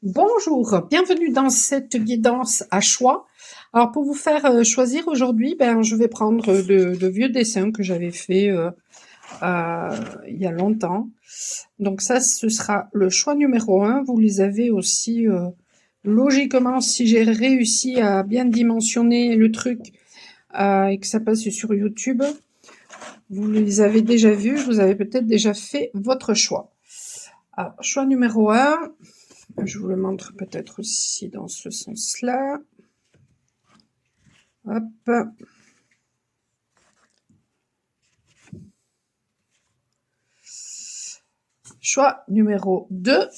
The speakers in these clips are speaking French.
Bonjour, bienvenue dans cette guidance à choix. Alors pour vous faire choisir aujourd'hui, je vais prendre de vieux dessins que j'avais fait il y a longtemps. Donc ça, ce sera le choix numéro 1. Vous les avez aussi logiquement, si j'ai réussi à bien dimensionner le truc et que ça passe sur YouTube, vous les avez déjà vus, vous avez peut-être déjà fait votre choix. Alors, choix numéro 1. Je vous le montre peut-être aussi dans ce sens-là. Hop. Choix numéro 2.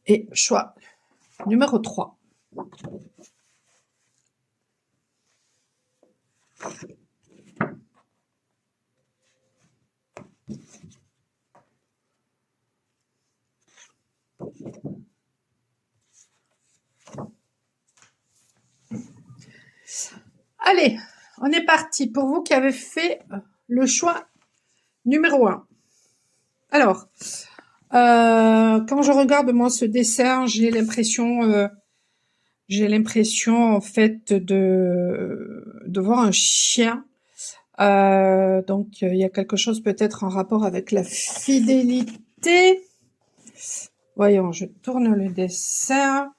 Et choix numéro 3. Allez, on est parti pour vous qui avez fait le choix numéro 1. Alors, quand je regarde moi ce dessin, j'ai l'impression en fait de voir un chien. Donc il y a quelque chose peut-être en rapport avec la fidélité. Voyons, je tourne le dessin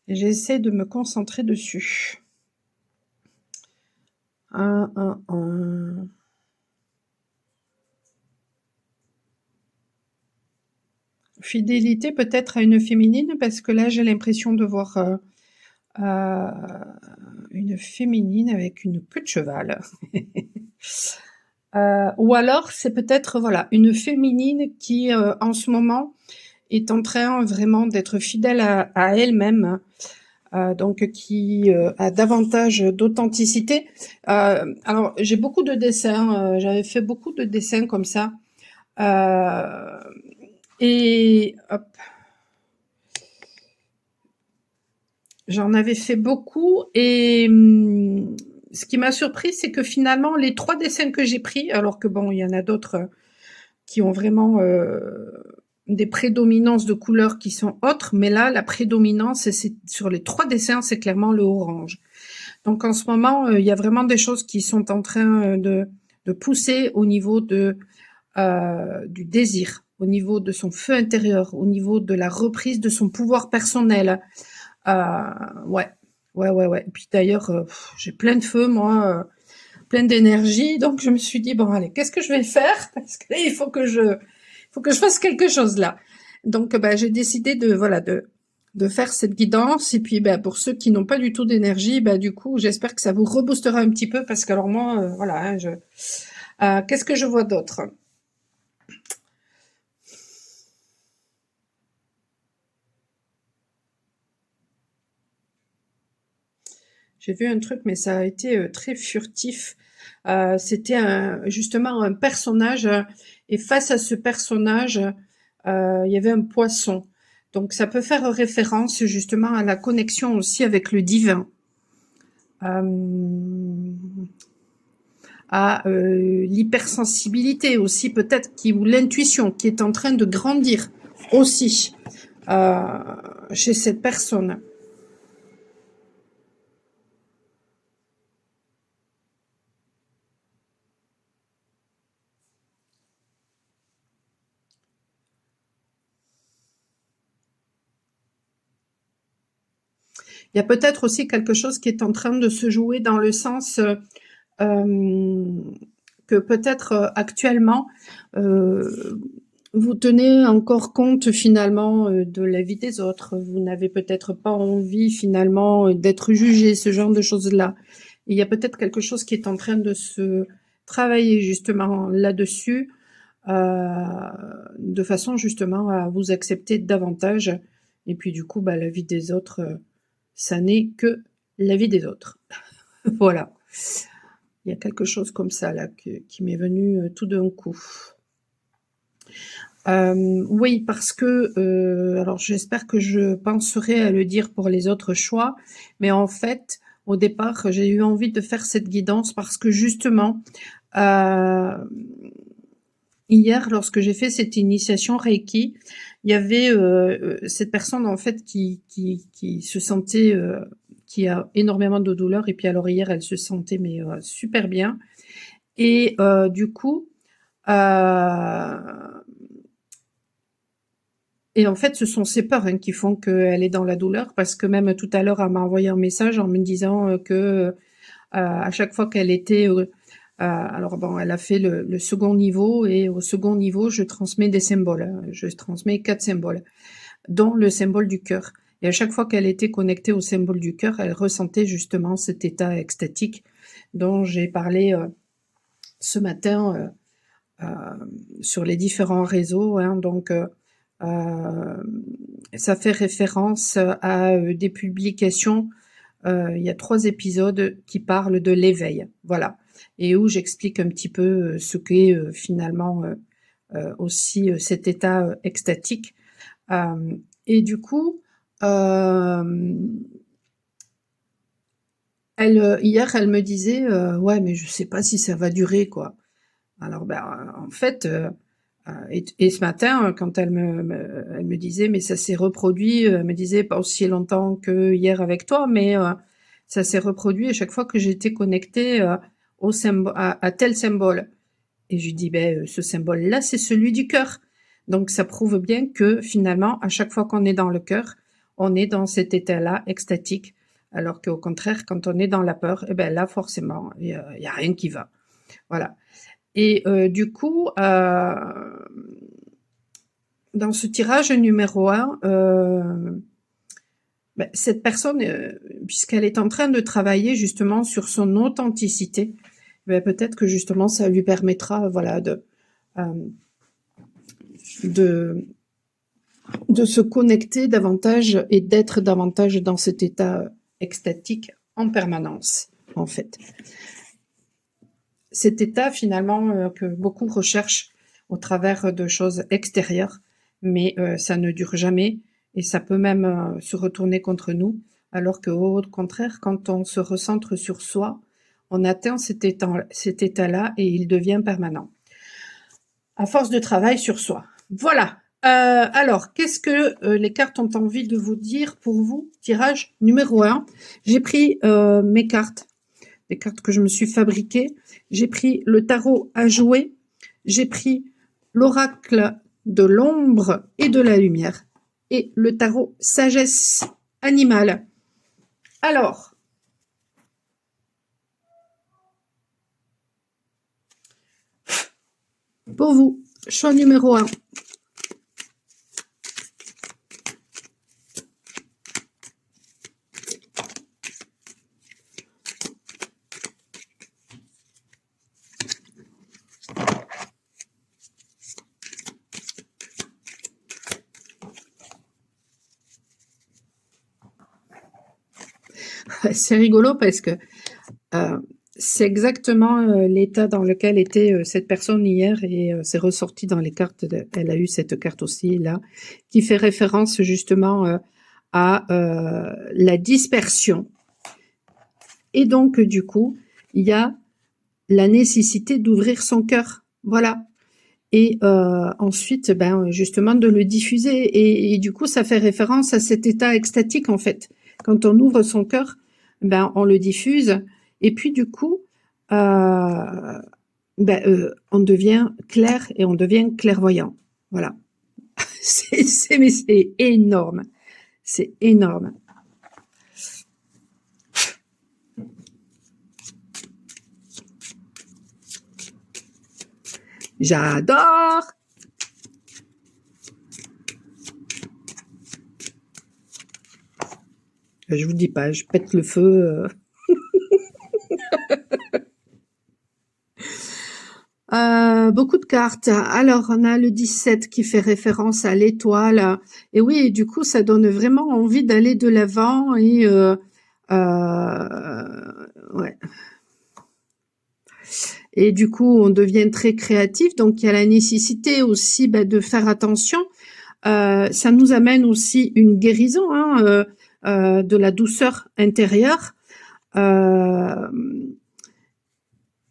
et j'essaie de me concentrer dessus. Fidélité peut-être à une féminine, parce que là j'ai l'impression de voir une féminine avec une queue de cheval. Ou alors c'est peut-être voilà une féminine qui en ce moment est en train vraiment d'être fidèle à elle-même, donc qui a davantage d'authenticité. Alors j'ai beaucoup de dessins, j'avais fait beaucoup de dessins comme ça, et hop, j'en avais fait beaucoup, et ce qui m'a surpris, c'est que finalement les 3 dessins que j'ai pris, alors que bon, il y en a d'autres qui ont vraiment des prédominances de couleurs qui sont autres, mais là, la prédominance, c'est sur les 3 dessins, c'est clairement le orange. Donc en ce moment, il y a vraiment des choses qui sont en train de pousser au niveau du désir, au niveau de son feu intérieur, au niveau de la reprise de son pouvoir personnel. Ouais. Et puis d'ailleurs, j'ai plein de feu, moi, plein d'énergie, donc je me suis dit, bon allez, qu'est-ce que je vais faire? Parce que il faut que je fasse quelque chose là. Donc j'ai décidé de faire cette guidance, et puis pour ceux qui n'ont pas du tout d'énergie, du coup j'espère que ça vous reboostera un petit peu, parce que alors moi voilà, hein, qu'est-ce que je vois d'autre? J'ai vu un truc, mais ça a été très furtif. C'était justement un personnage, et face à ce personnage, il y avait un poisson. Donc ça peut faire référence justement à la connexion aussi avec le divin, à l'hypersensibilité aussi peut-être, ou l'intuition qui est en train de grandir aussi chez cette personne. Il y a peut-être aussi quelque chose qui est en train de se jouer dans le sens que peut-être actuellement vous tenez encore compte finalement de la vie des autres. Vous n'avez peut-être pas envie finalement d'être jugé, ce genre de choses-là. Il y a peut-être quelque chose qui est en train de se travailler justement là-dessus, de façon justement à vous accepter davantage. Et puis du coup, la vie des autres, ça n'est que la vie des autres. Voilà. Il y a quelque chose comme ça là qui m'est venu tout d'un coup. Oui, parce que alors j'espère que je penserai à le dire pour les autres choix, mais en fait, au départ, j'ai eu envie de faire cette guidance parce que justement, euh, hier, lorsque j'ai fait cette initiation Reiki, il y avait cette personne en fait qui se sentait, qui a énormément de douleur, et puis alors hier, elle se sentait mais super bien, et du coup, euh, et en fait, ce sont ses peurs hein, qui font qu'elle est dans la douleur, parce que même tout à l'heure, elle m'a envoyé un message en me disant que à chaque fois qu'elle était, alors bon, elle a fait le second niveau, et au second niveau, je transmets des symboles. Hein. Je transmets 4 symboles, dont le symbole du cœur. Et à chaque fois qu'elle était connectée au symbole du cœur, elle ressentait justement cet état extatique dont j'ai parlé ce matin sur les différents réseaux. Hein. Donc, ça fait référence à des publications. Il y a 3 épisodes qui parlent de l'éveil, voilà, et où j'explique un petit peu ce qu'est finalement aussi cet état extatique. Et du coup, hier, elle me disait ouais, mais je sais pas si ça va durer, quoi. Alors, ben, en fait, et ce matin, quand elle me disait, mais ça s'est reproduit, elle me disait pas aussi longtemps que hier avec toi, mais ça s'est reproduit à chaque fois que j'étais connectée à tel symbole. Et je lui dis, ben, ce symbole-là, c'est celui du cœur. Donc, ça prouve bien que finalement, à chaque fois qu'on est dans le cœur, on est dans cet état-là extatique. Alors qu'au contraire, quand on est dans la peur, eh ben là, forcément, y a rien qui va. Voilà. Et du coup, dans ce tirage numéro 1, ben, cette personne, puisqu'elle est en train de travailler justement sur son authenticité, ben, peut-être que justement ça lui permettra, voilà, de, de se connecter davantage et d'être davantage dans cet état extatique en permanence, en fait. Cet état finalement que beaucoup recherchent au travers de choses extérieures, mais ça ne dure jamais, et ça peut même se retourner contre nous, alors qu'au contraire, quand on se recentre sur soi, on atteint cet état-là et il devient permanent. À force de travail sur soi. Voilà. Alors, qu'est-ce que les cartes ont envie de vous dire pour vous? Tirage numéro 1. J'ai pris mes cartes, les cartes que je me suis fabriquées. J'ai pris le tarot à jouer. J'ai pris l'oracle de l'ombre et de la lumière. Et le tarot sagesse animale. Alors, pour vous, choix numéro 1. C'est rigolo parce que c'est exactement l'état dans lequel était cette personne hier, et c'est ressorti dans les cartes. Elle a eu cette carte aussi là, qui fait référence justement à la dispersion. Et donc du coup, il y a la nécessité d'ouvrir son cœur. Voilà. Et ensuite, ben justement de le diffuser. Et du coup, ça fait référence à cet état extatique en fait. Quand on ouvre son cœur, ben on le diffuse. Et puis du coup, on devient clair et on devient clairvoyant. Voilà. Mais c'est énorme. C'est énorme. J'adore. Je vous dis pas, je pète le feu. Beaucoup de cartes. Alors, on a le 17 qui fait référence à l'étoile. Et oui, du coup, ça donne vraiment envie d'aller de l'avant. Et ouais. et du coup, on devient très créatif. Donc, il y a la nécessité aussi de faire attention. Ça nous amène aussi une guérison, hein, de la douceur intérieure. Euh,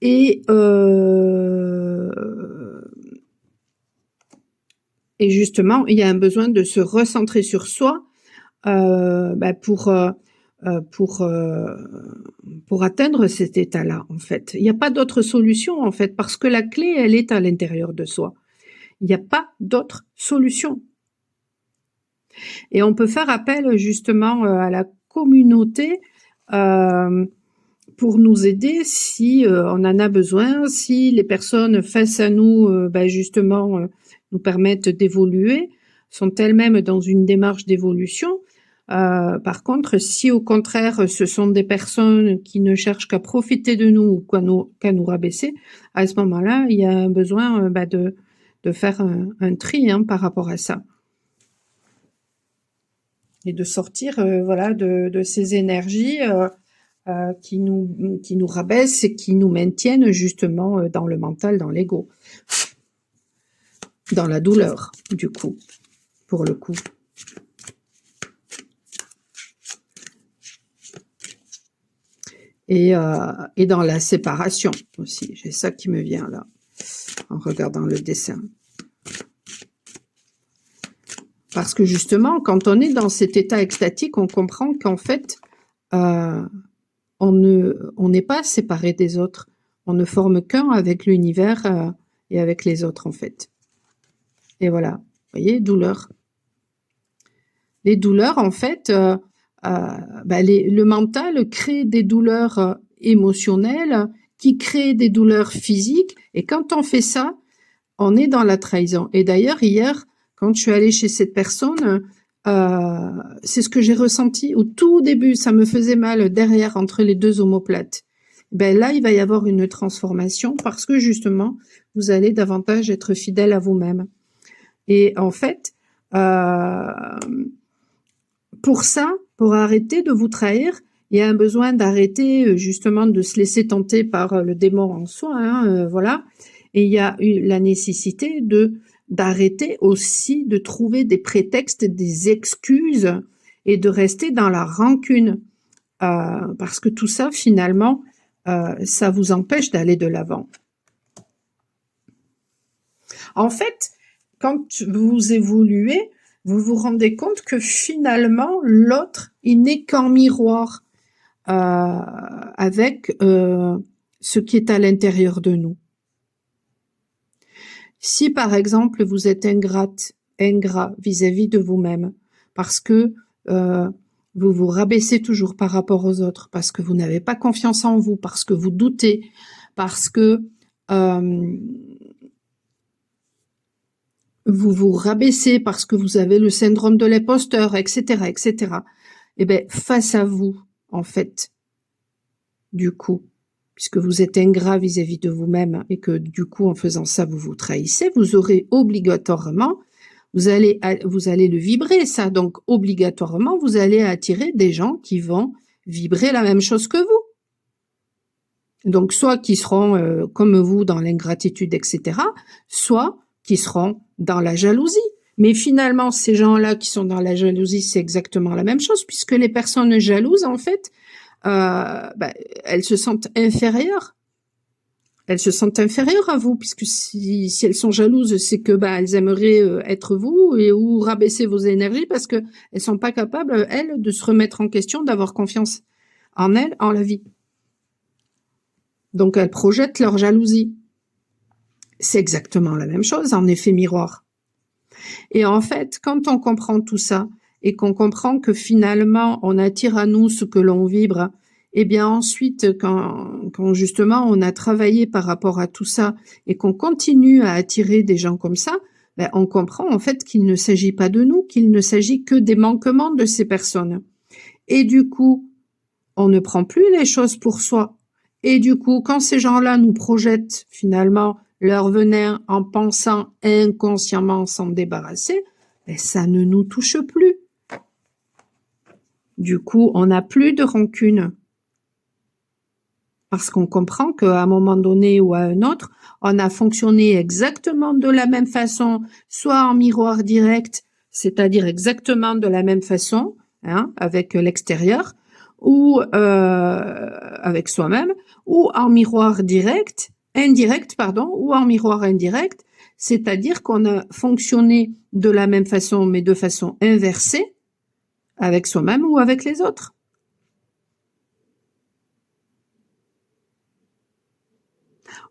et, euh, et justement, il y a un besoin de se recentrer sur soi pour atteindre cet état-là, en fait. Il n'y a pas d'autre solution, en fait, parce que la clé, elle est à l'intérieur de soi. Il n'y a pas d'autre solution. Et on peut faire appel justement à la communauté pour nous aider si on en a besoin, si les personnes face à nous, justement, nous permettent d'évoluer, sont elles-mêmes dans une démarche d'évolution. Par contre, si au contraire, ce sont des personnes qui ne cherchent qu'à profiter de nous ou qu'à nous rabaisser, à ce moment-là, il y a un besoin de faire un tri par rapport à ça. Et de sortir de ces énergies qui nous rabaissent et qui nous maintiennent justement dans le mental, dans l'ego, dans la douleur, du coup, pour le coup. Et dans la séparation aussi. J'ai ça qui me vient là, en regardant le dessin. Parce que justement, quand on est dans cet état extatique, on comprend qu'en fait, on n'est pas séparé des autres. On ne forme qu'un avec l'univers et avec les autres, en fait. Et voilà. Vous voyez, douleur. Les douleurs, en fait, le mental crée des douleurs émotionnelles qui créent des douleurs physiques. Et quand on fait ça, on est dans la trahison. Et d'ailleurs, hier, quand je suis allée chez cette personne, c'est ce que j'ai ressenti. Au tout début, ça me faisait mal derrière, entre les deux omoplates. Là, il va y avoir une transformation parce que justement, vous allez davantage être fidèle à vous-même. Et en fait, pour ça, pour arrêter de vous trahir, il y a un besoin d'arrêter justement de se laisser tenter par le démon en soi, voilà. Et il y a la nécessité d'arrêter aussi de trouver des prétextes, des excuses et de rester dans la rancune. Parce que tout ça, finalement, ça vous empêche d'aller de l'avant. En fait, quand vous évoluez, vous vous rendez compte que finalement, l'autre, il n'est qu'en miroir avec ce qui est à l'intérieur de nous. Si par exemple vous êtes ingrat vis-à-vis de vous-même, parce que vous vous rabaissez toujours par rapport aux autres, parce que vous n'avez pas confiance en vous, parce que vous doutez, parce que vous vous rabaissez, parce que vous avez le syndrome de l'imposteur, etc., etc. Eh bien, face à vous, en fait, du coup, puisque vous êtes ingrat vis-à-vis de vous-même et que du coup, en faisant ça, vous vous trahissez, vous aurez obligatoirement, vous allez le vibrer, ça. Donc, obligatoirement, vous allez attirer des gens qui vont vibrer la même chose que vous. Donc, soit qui seront comme vous dans l'ingratitude, etc., soit qui seront dans la jalousie. Mais finalement, ces gens-là qui sont dans la jalousie, c'est exactement la même chose, puisque les personnes jalouses, en fait, elles se sentent inférieures. Elles se sentent inférieures à vous, puisque si elles sont jalouses, c'est que elles aimeraient être vous et ou rabaisser vos énergies parce que elles sont pas capables, elles, de se remettre en question, d'avoir confiance en elles, en la vie. Donc elles projettent leur jalousie. C'est exactement la même chose, en effet miroir. Et en fait, quand on comprend tout ça et qu'on comprend que finalement on attire à nous ce que l'on vibre, et bien ensuite, quand justement on a travaillé par rapport à tout ça et qu'on continue à attirer des gens comme ça, on comprend en fait qu'il ne s'agit pas de nous, qu'il ne s'agit que des manquements de ces personnes. Et du coup, on ne prend plus les choses pour soi. Et du coup, quand ces gens-là nous projettent finalement leur venin en pensant inconsciemment s'en débarrasser, ça ne nous touche plus. Du coup, on n'a plus de rancune. parce qu'on comprend qu'à un moment donné ou à un autre, on a fonctionné exactement de la même façon, soit en miroir direct, c'est-à-dire exactement de la même façon, hein, avec l'extérieur, ou avec soi-même, ou en miroir indirect, pardon, ou en miroir indirect, c'est-à-dire qu'on a fonctionné de la même façon, mais de façon inversée, avec soi-même ou avec les autres.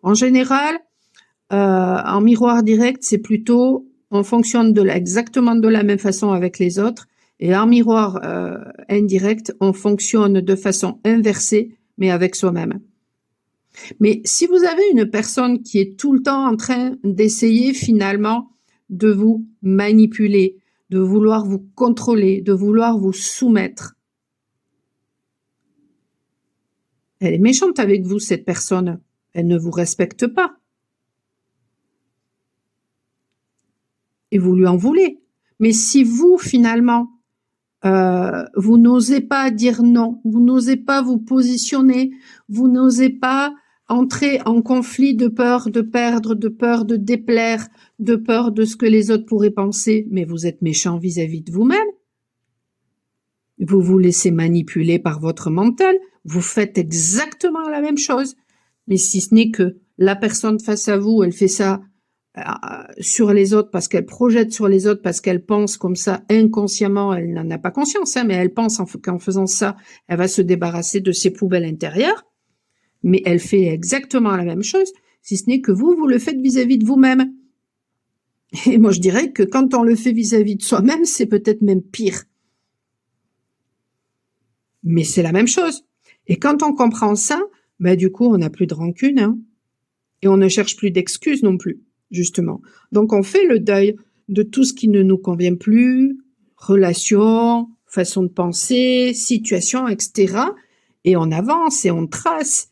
En général, en miroir direct, c'est plutôt on fonctionne exactement de la même façon avec les autres, et en miroir indirect, on fonctionne de façon inversée, mais avec soi-même. Mais si vous avez une personne qui est tout le temps en train d'essayer finalement de vous manipuler, de vouloir vous contrôler, de vouloir vous soumettre, elle est méchante avec vous, cette personne. Elle ne vous respecte pas. Et vous lui en voulez. Mais si vous, finalement, vous n'osez pas dire non, vous n'osez pas vous positionner, vous n'osez pas entrer en conflit de peur de perdre, de peur de déplaire, de peur de ce que les autres pourraient penser, mais vous êtes méchant vis-à-vis de vous-même. Vous vous laissez manipuler par votre mental, vous faites exactement la même chose. Mais si ce n'est que la personne face à vous, elle fait ça sur les autres parce qu'elle projette sur les autres, parce qu'elle pense comme ça inconsciemment, elle n'en a pas conscience, hein, mais elle pense qu'en faisant ça, elle va se débarrasser de ses poubelles intérieures, mais elle fait exactement la même chose, si ce n'est que vous le faites vis-à-vis de vous-même. Et moi, je dirais que quand on le fait vis-à-vis de soi-même, c'est peut-être même pire. Mais c'est la même chose. Et quand on comprend ça, ben, du coup, on n'a plus de rancune, hein, et on ne cherche plus d'excuses non plus, justement. Donc, on fait le deuil de tout ce qui ne nous convient plus, relations, façon de penser, situation, etc. Et on avance et on trace.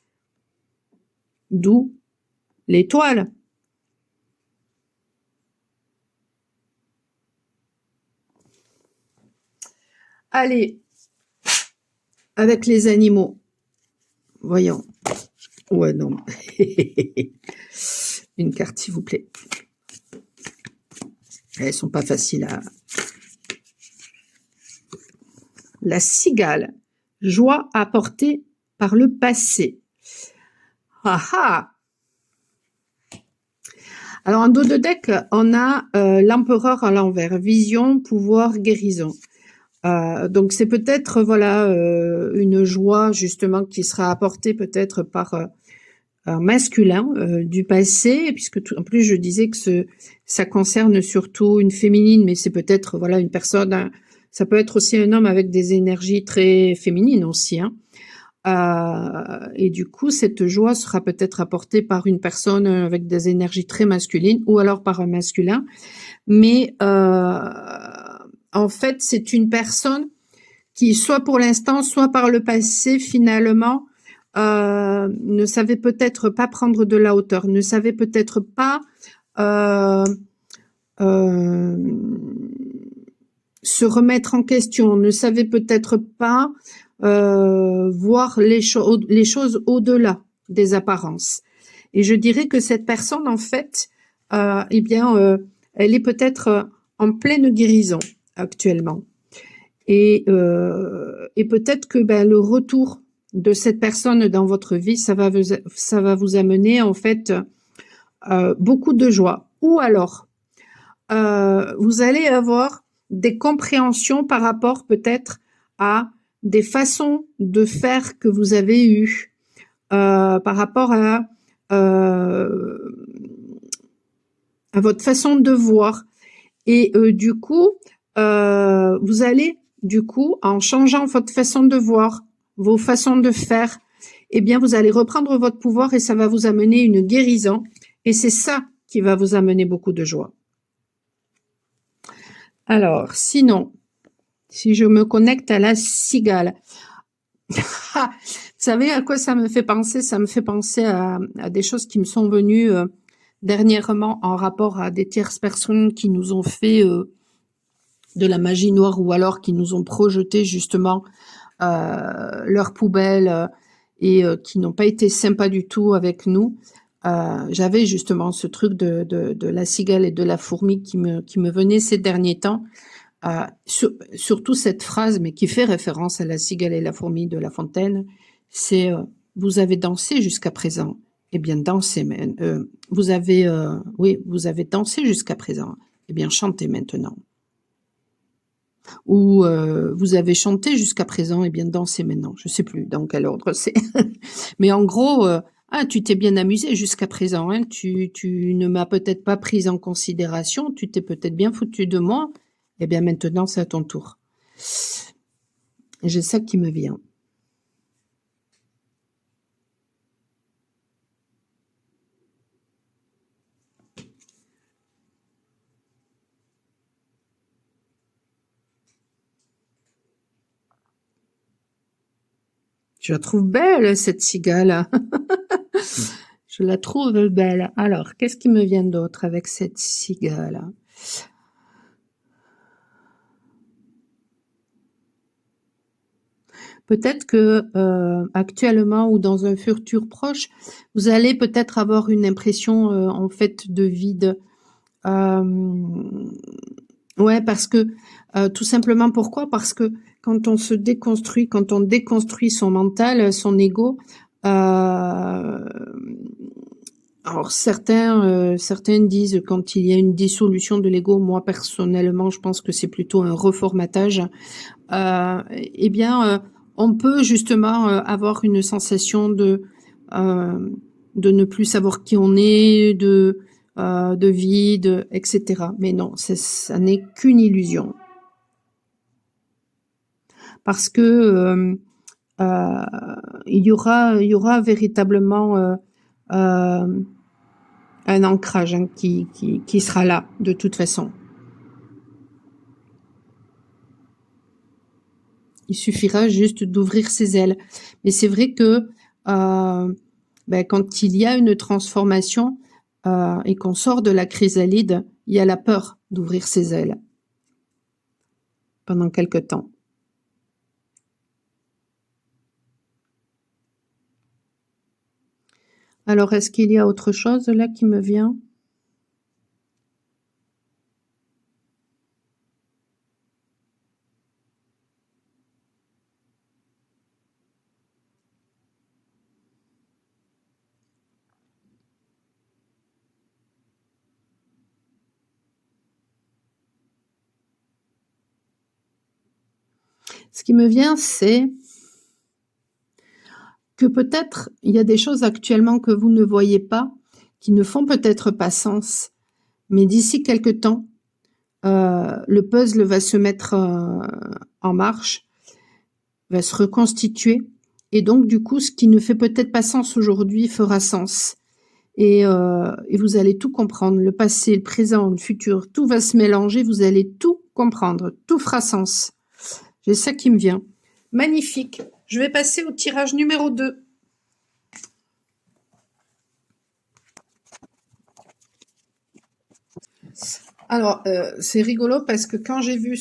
D'où l'étoile. Allez, avec les animaux. Voyons. Ouais, non. Une carte, s'il vous plaît. Elles sont pas faciles à... La cigale. Joie apportée par le passé. Ah ah! Alors, en dos de deck, on a l'empereur à l'envers. Vision, pouvoir, guérison. Donc, c'est peut-être, voilà, une joie, justement, qui sera apportée peut-être par un masculin du passé, puisque en plus, je disais que ça concerne surtout une féminine, mais c'est peut-être, voilà, une personne... ça peut être aussi un homme avec des énergies très féminines aussi, hein. Et du coup, cette joie sera peut-être apportée par une personne avec des énergies très masculines ou alors par un masculin. Mais en fait, c'est une personne qui, soit pour l'instant, soit par le passé, finalement, ne savait peut-être pas prendre de la hauteur, ne savait peut-être pas se remettre en question, ne savait peut-être pas voir les choses au-delà des apparences. Et je dirais que cette personne, en fait, eh bien, elle est peut-être en pleine guérison actuellement. Et peut-être que le retour de cette personne dans votre vie, ça va vous amener en fait beaucoup de joie. Ou alors, vous allez avoir des compréhensions par rapport peut-être à des façons de faire que vous avez eues, par rapport à votre façon de voir. Et du coup, vous allez, du coup, en changeant votre façon de voir, vos façons de faire, eh bien, vous allez reprendre votre pouvoir et ça va vous amener une guérison. Et c'est ça qui va vous amener beaucoup de joie. Alors, sinon, si je me connecte à la cigale, vous savez à quoi ça me fait penser? Ça me fait penser à des choses qui me sont venues dernièrement en rapport à des tierces personnes qui nous ont fait de la magie noire ou alors qui nous ont projeté justement leur poubelle et qui n'ont pas été sympas du tout avec nous. J'avais justement ce truc de la cigale et de la fourmi qui me venait ces derniers temps. Surtout cette phrase, mais qui fait référence à la cigale et la fourmi de La Fontaine, c'est vous avez dansé jusqu'à présent. Eh bien, dansez. Vous avez dansé jusqu'à présent. Eh bien, chantez maintenant. Ou vous avez chanté jusqu'à présent. Eh bien, dansez maintenant. Je sais plus dans quel ordre c'est. Mais en gros, tu t'es bien amusé jusqu'à présent. Hein. Tu ne m'as peut-être pas prise en considération. Tu t'es peut-être bien foutu de moi. Eh bien, maintenant, c'est à ton tour. J'ai ça qui me vient. Je la trouve belle, cette cigale. Je la trouve belle. Alors, qu'est-ce qui me vient d'autre avec cette cigale? Peut-être que actuellement ou dans un futur proche, vous allez peut-être avoir une impression en fait de vide. Ouais, parce que tout simplement pourquoi? Parce que quand on déconstruit son mental, son ego, alors certains disent quand il y a une dissolution de l'ego, moi personnellement je pense que c'est plutôt un reformatage. Eh bien, on peut justement avoir une sensation de ne plus savoir qui on est, de vide, etc. Mais non, ça n'est qu'une illusion. Parce que il y aura véritablement un ancrage qui sera là de toute façon. Il suffira juste d'ouvrir ses ailes. Mais c'est vrai que quand il y a une transformation et qu'on sort de la chrysalide, il y a la peur d'ouvrir ses ailes pendant quelque temps. Alors, est-ce qu'il y a autre chose là qui me vient? Ce qui me vient, c'est que peut-être il y a des choses actuellement que vous ne voyez pas, qui ne font peut-être pas sens, mais d'ici quelque temps, le puzzle va se mettre en marche, va se reconstituer, et donc du coup, ce qui ne fait peut-être pas sens aujourd'hui fera sens. Et vous allez tout comprendre, le passé, le présent, le futur, tout va se mélanger, vous allez tout comprendre, tout fera sens. J'ai ça qui me vient. Magnifique. Je vais passer au tirage numéro 2. Alors, c'est rigolo parce que quand j'ai vu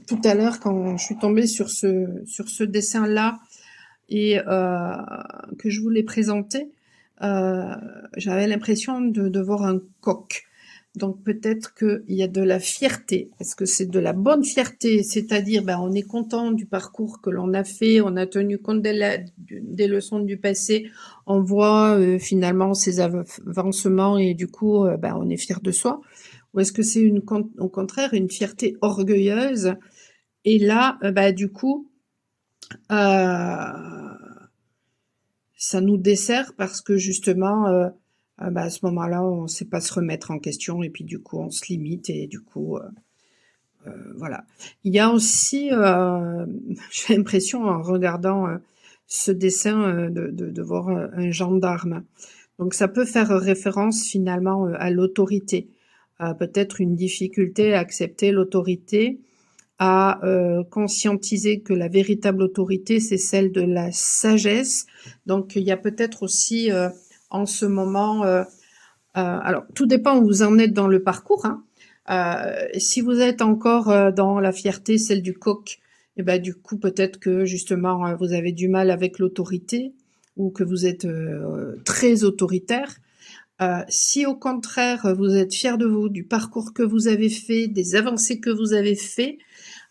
tout à l'heure, quand je suis tombée sur ce dessin-là et que je vous l'ai présenté, j'avais l'impression de voir un coq. Donc peut-être qu'il y a de la fierté. Est-ce que c'est de la bonne fierté? C'est-à-dire, on est content du parcours que l'on a fait, on a tenu compte des leçons du passé, on voit finalement ses avancements et du coup, on est fier de soi. Ou est-ce que c'est au contraire une fierté orgueilleuse? Et là, du coup, ça nous dessert parce que justement, à ce moment-là, on ne sait pas se remettre en question et puis du coup, on se limite et du coup, voilà. Il y a aussi, j'ai l'impression en regardant ce dessin de voir un gendarme. Donc ça peut faire référence finalement à l'autorité. Peut-être une difficulté à accepter l'autorité, à conscientiser que la véritable autorité, c'est celle de la sagesse. Donc il y a peut-être aussi en ce moment, alors tout dépend où vous en êtes dans le parcours, hein. Si vous êtes encore dans la fierté, celle du coq, et ben du coup, peut-être que justement, vous avez du mal avec l'autorité ou que vous êtes très autoritaire. Si au contraire, vous êtes fier de vous, du parcours que vous avez fait, des avancées que vous avez fait,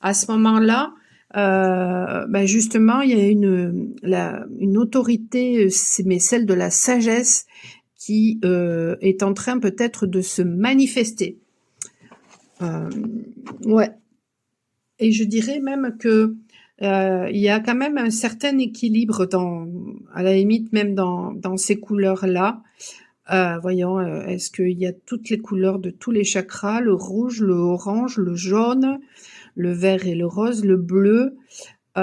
à ce moment-là, ben justement, il y a une autorité, mais celle de la sagesse, qui est en train peut-être de se manifester. Ouais. Et je dirais même que il y a quand même un certain équilibre à la limite même dans ces couleurs-là. Voyons, est-ce qu'il y a toutes les couleurs de tous les chakras, le rouge, le orange, le jaune, le vert et le rose, le bleu. Il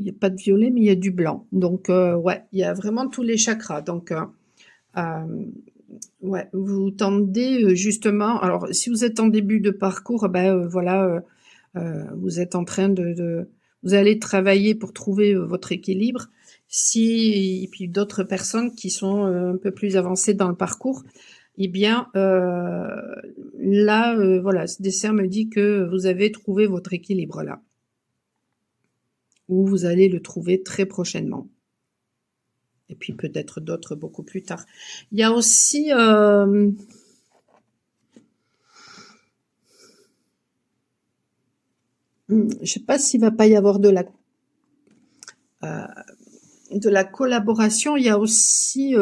n'y a pas de violet, mais il y a du blanc. Donc, ouais, il y a vraiment tous les chakras. Donc, ouais, vous tendez justement. Alors, si vous êtes en début de parcours, ben voilà, vous êtes en train vous allez travailler pour trouver votre équilibre. Et puis d'autres personnes qui sont un peu plus avancées dans le parcours, eh bien, là, voilà, ce dessin me dit que vous avez trouvé votre équilibre là. Ou vous allez le trouver très prochainement. Et puis peut-être d'autres beaucoup plus tard. Il y a aussi... je sais pas s'il va pas y avoir de la collaboration. Il y a aussi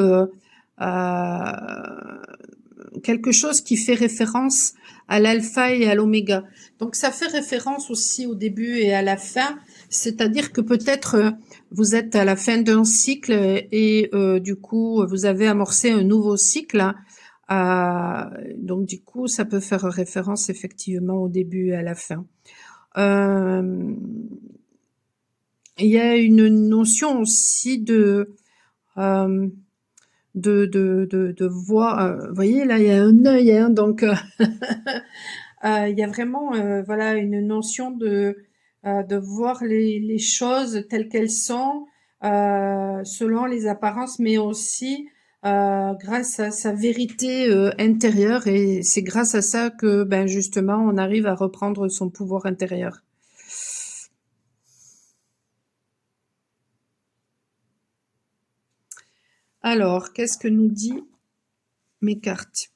quelque chose qui fait référence à l'alpha et à l'oméga. Donc ça fait référence aussi au début et à la fin, c'est-à-dire que peut-être vous êtes à la fin d'un cycle et du coup vous avez amorcé un nouveau cycle. Donc du coup ça peut faire référence effectivement au début et à la fin. Il y a une notion aussi de voir. Vous voyez là, il y a un œil, hein, donc il y a vraiment voilà une notion de voir les choses telles qu'elles sont, selon les apparences, mais aussi grâce à sa vérité intérieure. Et c'est grâce à ça que ben justement on arrive à reprendre son pouvoir intérieur. Alors, qu'est-ce que nous dit mes cartes?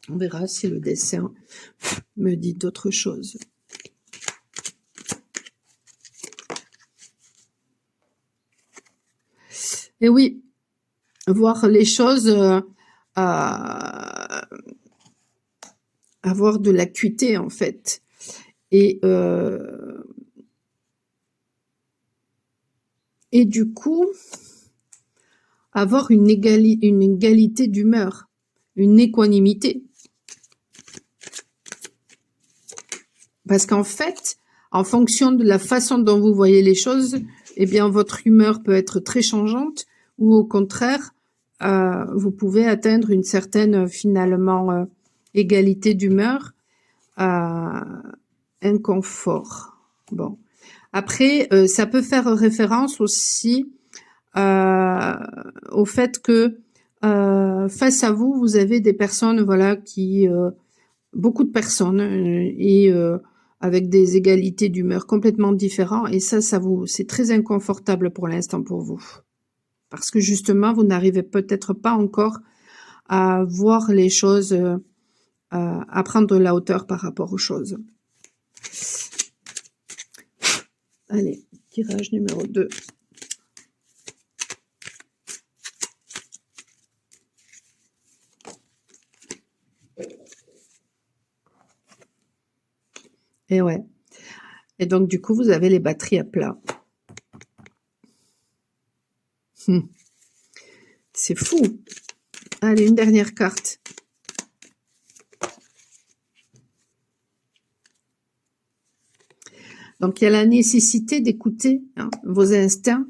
On verra si le dessin me dit d'autres choses. Et oui, voir les choses, avoir de l'acuité en fait. Et du coup, avoir une égalité d'humeur, une équanimité. Parce qu'en fait, en fonction de la façon dont vous voyez les choses, eh bien, votre humeur peut être très changeante ou au contraire, vous pouvez atteindre une certaine, finalement, égalité d'humeur, inconfort. Bon. Après, ça peut faire référence aussi au fait que face à vous, vous avez des personnes, voilà, beaucoup de personnes et avec des égalités d'humeur complètement différentes. Et ça c'est très inconfortable pour l'instant pour vous, parce que justement, vous n'arrivez peut-être pas encore à voir les choses, à prendre de la hauteur par rapport aux choses. Allez, tirage numéro 2. Et ouais. Et donc, du coup, vous avez les batteries à plat. C'est fou. Allez, une dernière carte. Donc, il y a la nécessité d'écouter vos instincts.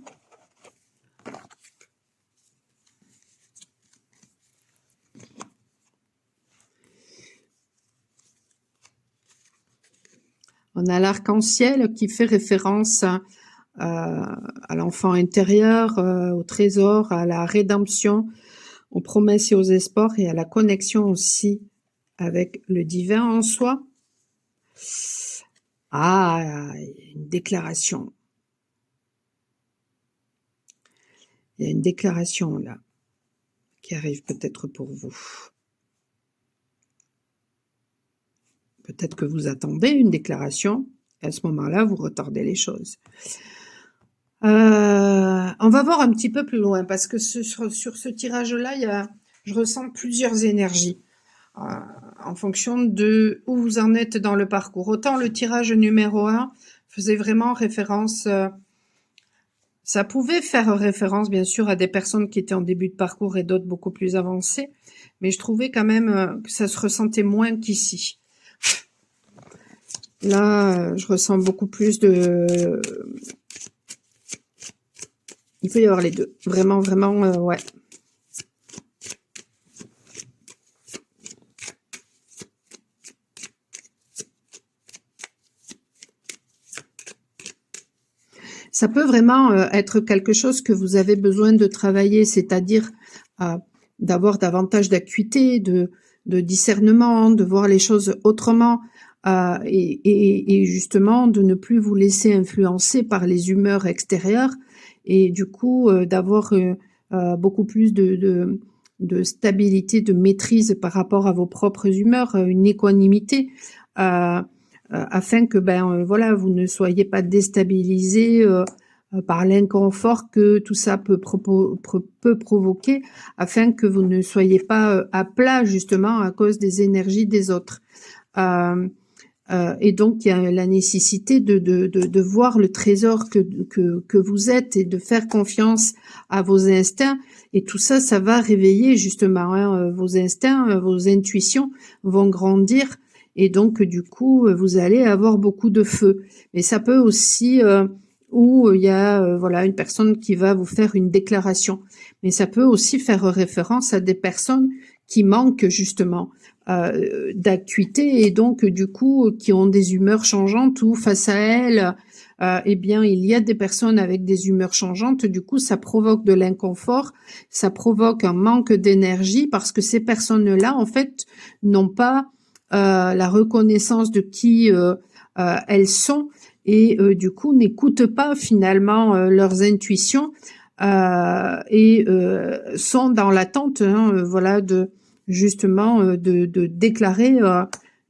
On a l'arc-en-ciel qui fait référence à l'enfant intérieur, au trésor, à la rédemption, aux promesses et aux espoirs et à la connexion aussi avec le divin en soi. Ah, une déclaration. Il y a une déclaration là qui arrive peut-être pour vous. Peut-être que vous attendez une déclaration, et à ce moment-là, vous retardez les choses. On va voir un petit peu plus loin, parce que sur ce tirage-là, je ressens plusieurs énergies, en fonction de où vous en êtes dans le parcours. Autant le tirage numéro 1 faisait vraiment référence, ça pouvait faire référence bien sûr à des personnes qui étaient en début de parcours et d'autres beaucoup plus avancées, mais je trouvais quand même que ça se ressentait moins qu'ici. Là, je ressens beaucoup plus de... Il peut y avoir les deux. Vraiment, vraiment, ouais. Ça peut vraiment être quelque chose que vous avez besoin de travailler, c'est-à-dire d'avoir davantage d'acuité, de discernement, de voir les choses autrement, et justement de ne plus vous laisser influencer par les humeurs extérieures, et du coup d'avoir beaucoup plus de stabilité, de maîtrise par rapport à vos propres humeurs, une équanimité, afin que voilà, vous ne soyez pas déstabilisé par l'inconfort que tout ça peut provoquer, afin que vous ne soyez pas à plat justement à cause des énergies des autres. Et donc il y a la nécessité de voir le trésor que vous êtes et de faire confiance à vos instincts, et tout ça, ça va réveiller justement vos instincts, vos intuitions vont grandir, et donc du coup vous allez avoir beaucoup de feu. Mais ça peut aussi où il y a voilà une personne qui va vous faire une déclaration, mais ça peut aussi faire référence à des personnes qui manquent justement d'acuité, et donc du coup qui ont des humeurs changeantes, ou face à elles eh bien il y a des personnes avec des humeurs changeantes. Du coup ça provoque de l'inconfort, ça provoque un manque d'énergie, parce que ces personnes-là en fait n'ont pas la reconnaissance de qui elles sont, et du coup n'écoutent pas finalement leurs intuitions, et sont dans l'attente voilà de justement de déclarer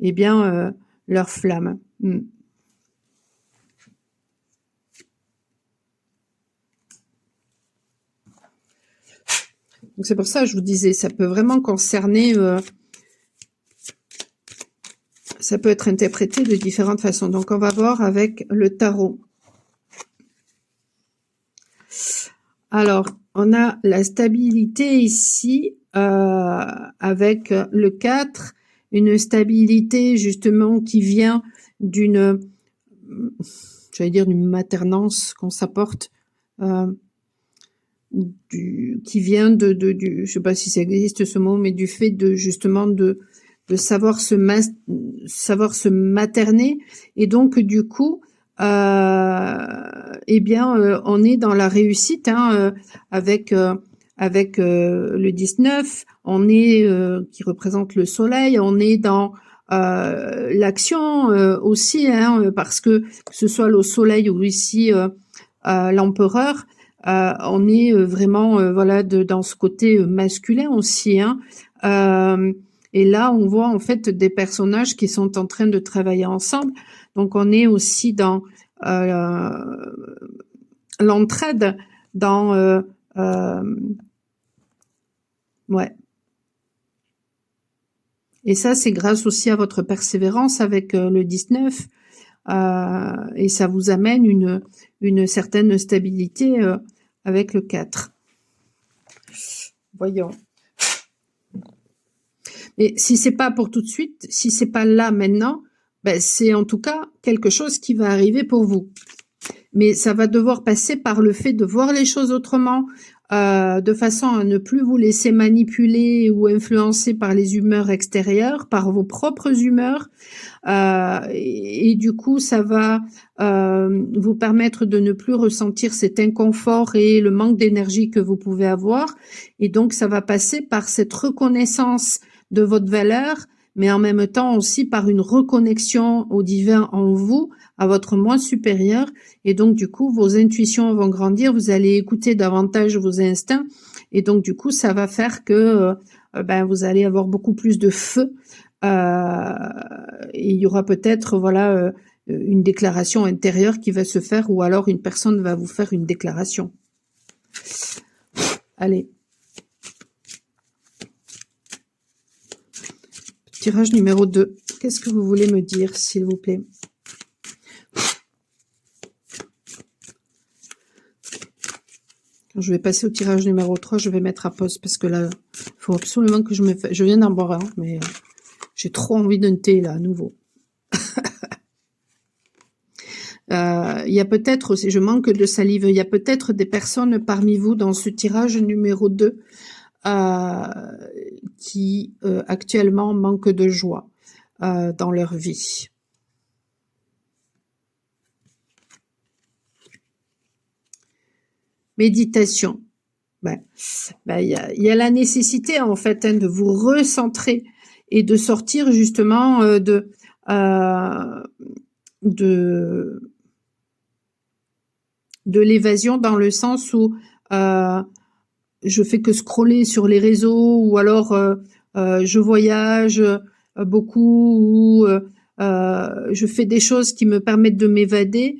eh bien leur flamme. Donc c'est pour ça que je vous disais, ça peut vraiment concerner, ça peut être interprété de différentes façons. Donc on va voir avec le tarot. Alors, on a la stabilité ici avec le 4, une stabilité justement qui vient d'une, j'allais dire d'une maternance qu'on s'apporte, qui vient du, je sais pas si ça existe ce mot, mais du fait de justement de savoir se materner, et donc du coup eh bien on est dans la réussite avec le 19, on est qui représente le soleil, on est dans l'action aussi, parce que ce soit le soleil ou ici l'empereur, on est vraiment voilà dans ce côté masculin aussi, et là on voit en fait des personnages qui sont en train de travailler ensemble. Donc on est aussi dans l'entraide, dans ouais. Et ça c'est grâce aussi à votre persévérance avec le 19, et ça vous amène une certaine stabilité avec le 4. Voyons. Mais si c'est pas pour tout de suite, si c'est pas là maintenant, c'est en tout cas quelque chose qui va arriver pour vous. Mais ça va devoir passer par le fait de voir les choses autrement, de façon à ne plus vous laisser manipuler ou influencer par les humeurs extérieures, par vos propres humeurs, et du coup ça va vous permettre de ne plus ressentir cet inconfort et le manque d'énergie que vous pouvez avoir, et donc ça va passer par cette reconnaissance de votre valeur, mais en même temps aussi par une reconnexion au divin en vous, à votre moi supérieur. Et donc, du coup, vos intuitions vont grandir, vous allez écouter davantage vos instincts. Et donc, du coup, ça va faire que ben, vous allez avoir beaucoup plus de feu. Et il y aura peut-être, voilà, une déclaration intérieure qui va se faire, ou alors une personne va vous faire une déclaration. Allez. Tirage numéro 2. Qu'est-ce que vous voulez me dire, s'il vous plaît? Quand je vais passer au tirage numéro 3, je vais mettre à pause parce que là, il faut absolument que je me fasse... Je viens d'en boire un, mais j'ai trop envie d'un thé, là, à nouveau. Il y a peut-être aussi, je manque de salive, il y a peut-être des personnes parmi vous dans ce tirage numéro 2 qui actuellement manquent de joie dans leur vie. Méditation. Il y a la nécessité en fait de vous recentrer et de sortir justement de l'évasion, dans le sens où je fais que scroller sur les réseaux, ou alors je voyage beaucoup, ou je fais des choses qui me permettent de m'évader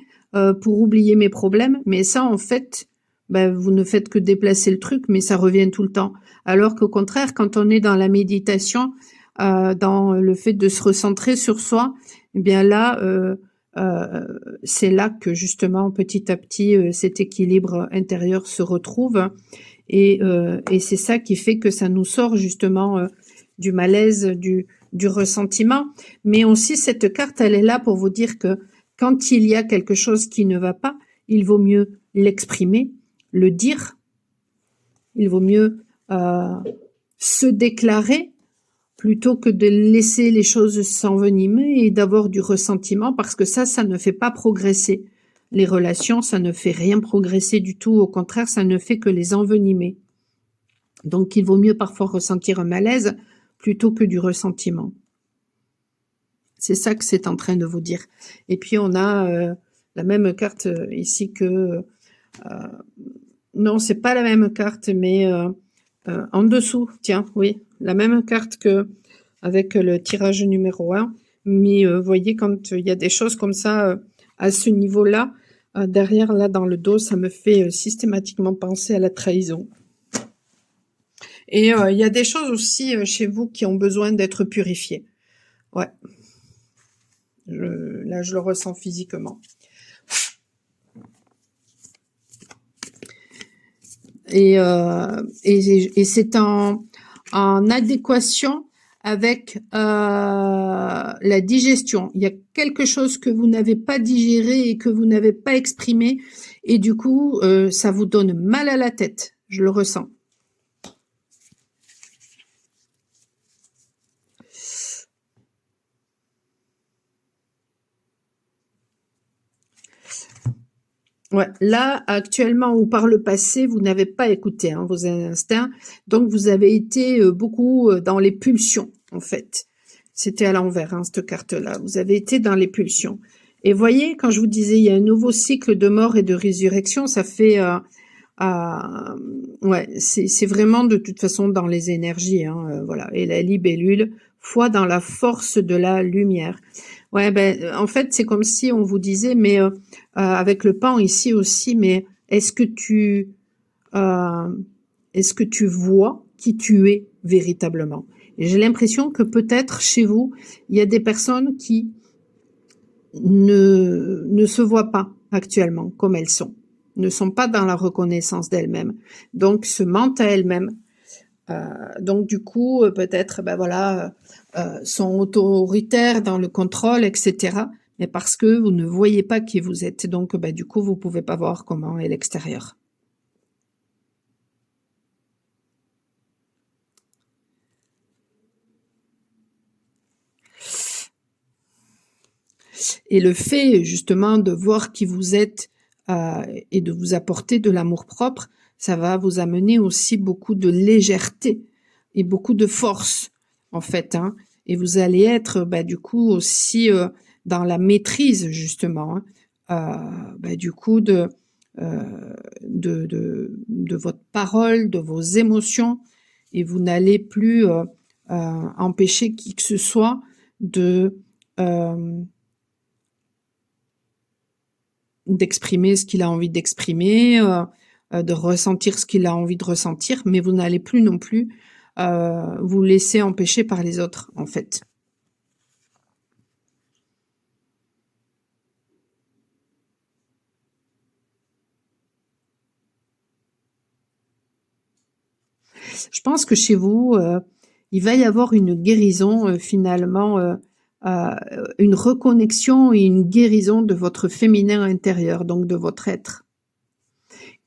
pour oublier mes problèmes. Mais ça, en fait, vous ne faites que déplacer le truc, mais ça revient tout le temps. Alors qu'au contraire, quand on est dans la méditation, dans le fait de se recentrer sur soi, eh bien là, c'est là que justement, petit à petit, cet équilibre intérieur se retrouve. Et c'est ça qui fait que ça nous sort justement du malaise, du ressentiment. Mais aussi, cette carte, elle est là pour vous dire que quand il y a quelque chose qui ne va pas, il vaut mieux l'exprimer, le dire. Il vaut mieux se déclarer plutôt que de laisser les choses s'envenimer et d'avoir du ressentiment, parce que ça ne fait pas progresser les relations, ça ne fait rien progresser du tout, au contraire, ça ne fait que les envenimer. Donc, il vaut mieux parfois ressentir un malaise plutôt que du ressentiment. C'est ça que c'est en train de vous dire. Et puis, on a la même carte ici que... non, c'est pas la même carte, mais en dessous, tiens, oui, la même carte que avec le tirage numéro 1. Mais vous voyez, quand il y a des choses comme ça à ce niveau-là, derrière, là, dans le dos, ça me fait systématiquement penser à la trahison. Et il y a des choses aussi chez vous qui ont besoin d'être purifiées. Ouais. Là, je le ressens physiquement. Et c'est en adéquation avec la digestion. Il y a quelque chose que vous n'avez pas digéré et que vous n'avez pas exprimé, et du coup, ça vous donne mal à la tête. Je le ressens. Ouais, là, actuellement ou par le passé, vous n'avez pas écouté vos instincts, donc vous avez été beaucoup dans les pulsions, en fait. C'était à l'envers, cette carte-là. Vous avez été dans les pulsions. Et voyez, quand je vous disais, il y a un nouveau cycle de mort et de résurrection, ça fait... ouais, c'est vraiment de toute façon dans les énergies, voilà. Et la libellule, foi dans la force de la lumière. Ouais, en fait, c'est comme si on vous disait, mais avec le pan ici aussi, mais est-ce que tu vois qui tu es véritablement? Et j'ai l'impression que peut-être chez vous, il y a des personnes qui ne se voient pas actuellement comme elles sont, ne sont pas dans la reconnaissance d'elles-mêmes, donc se mentent à elles-mêmes. Donc du coup, peut-être, voilà, sont autoritaires dans le contrôle, etc. Mais parce que vous ne voyez pas qui vous êtes. Donc, du coup, vous pouvez pas voir comment est l'extérieur. Et le fait, justement, de voir qui vous êtes et de vous apporter de l'amour-propre, ça va vous amener aussi beaucoup de légèreté et beaucoup de force, en fait. et vous allez être, du coup aussi, dans la maîtrise justement, du coup de votre parole, de vos émotions, et vous n'allez plus, empêcher qui que ce soit de, d'exprimer ce qu'il a envie d'exprimer, de ressentir ce qu'il a envie de ressentir, mais vous n'allez plus non plus, vous laisser empêcher par les autres, en fait. Je pense que chez vous, il va y avoir une guérison, finalement, une reconnexion et une guérison de votre féminin intérieur, donc de votre être,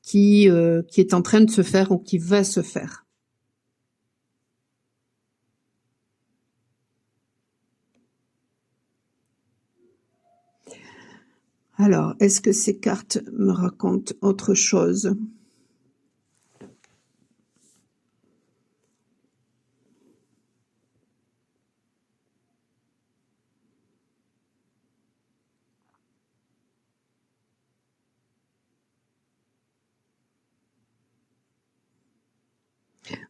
qui est en train de se faire ou qui va se faire. Alors, est-ce que ces cartes me racontent autre chose?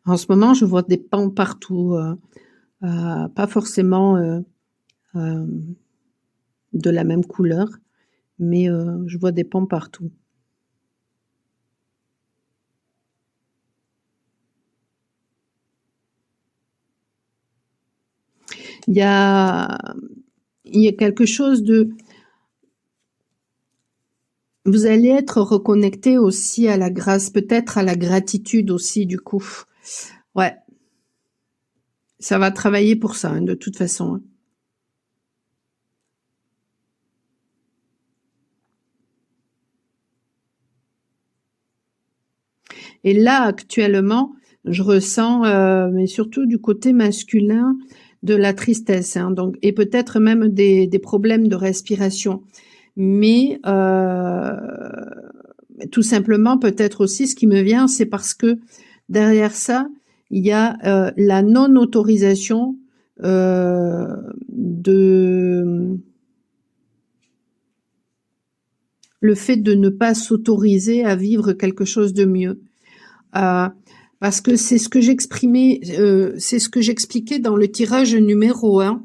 En ce moment, je vois des pans partout, pas forcément, de la même couleur, mais je vois des pans partout. Il y a il y a quelque chose de vous allez être reconnecté aussi à la grâce, peut-être à la gratitude aussi du coup. Ouais, ça va travailler pour ça, hein, de toute façon, hein. Et là, actuellement, je ressens, mais surtout du côté masculin, de la tristesse, hein, donc, et peut-être même des problèmes de respiration. Mais tout simplement, peut-être aussi, ce qui me vient, c'est parce que derrière ça, il y a la non-autorisation de le fait de ne pas s'autoriser à vivre quelque chose de mieux. Parce que c'est ce que j'exprimais, c'est ce que j'expliquais dans le tirage numéro 1.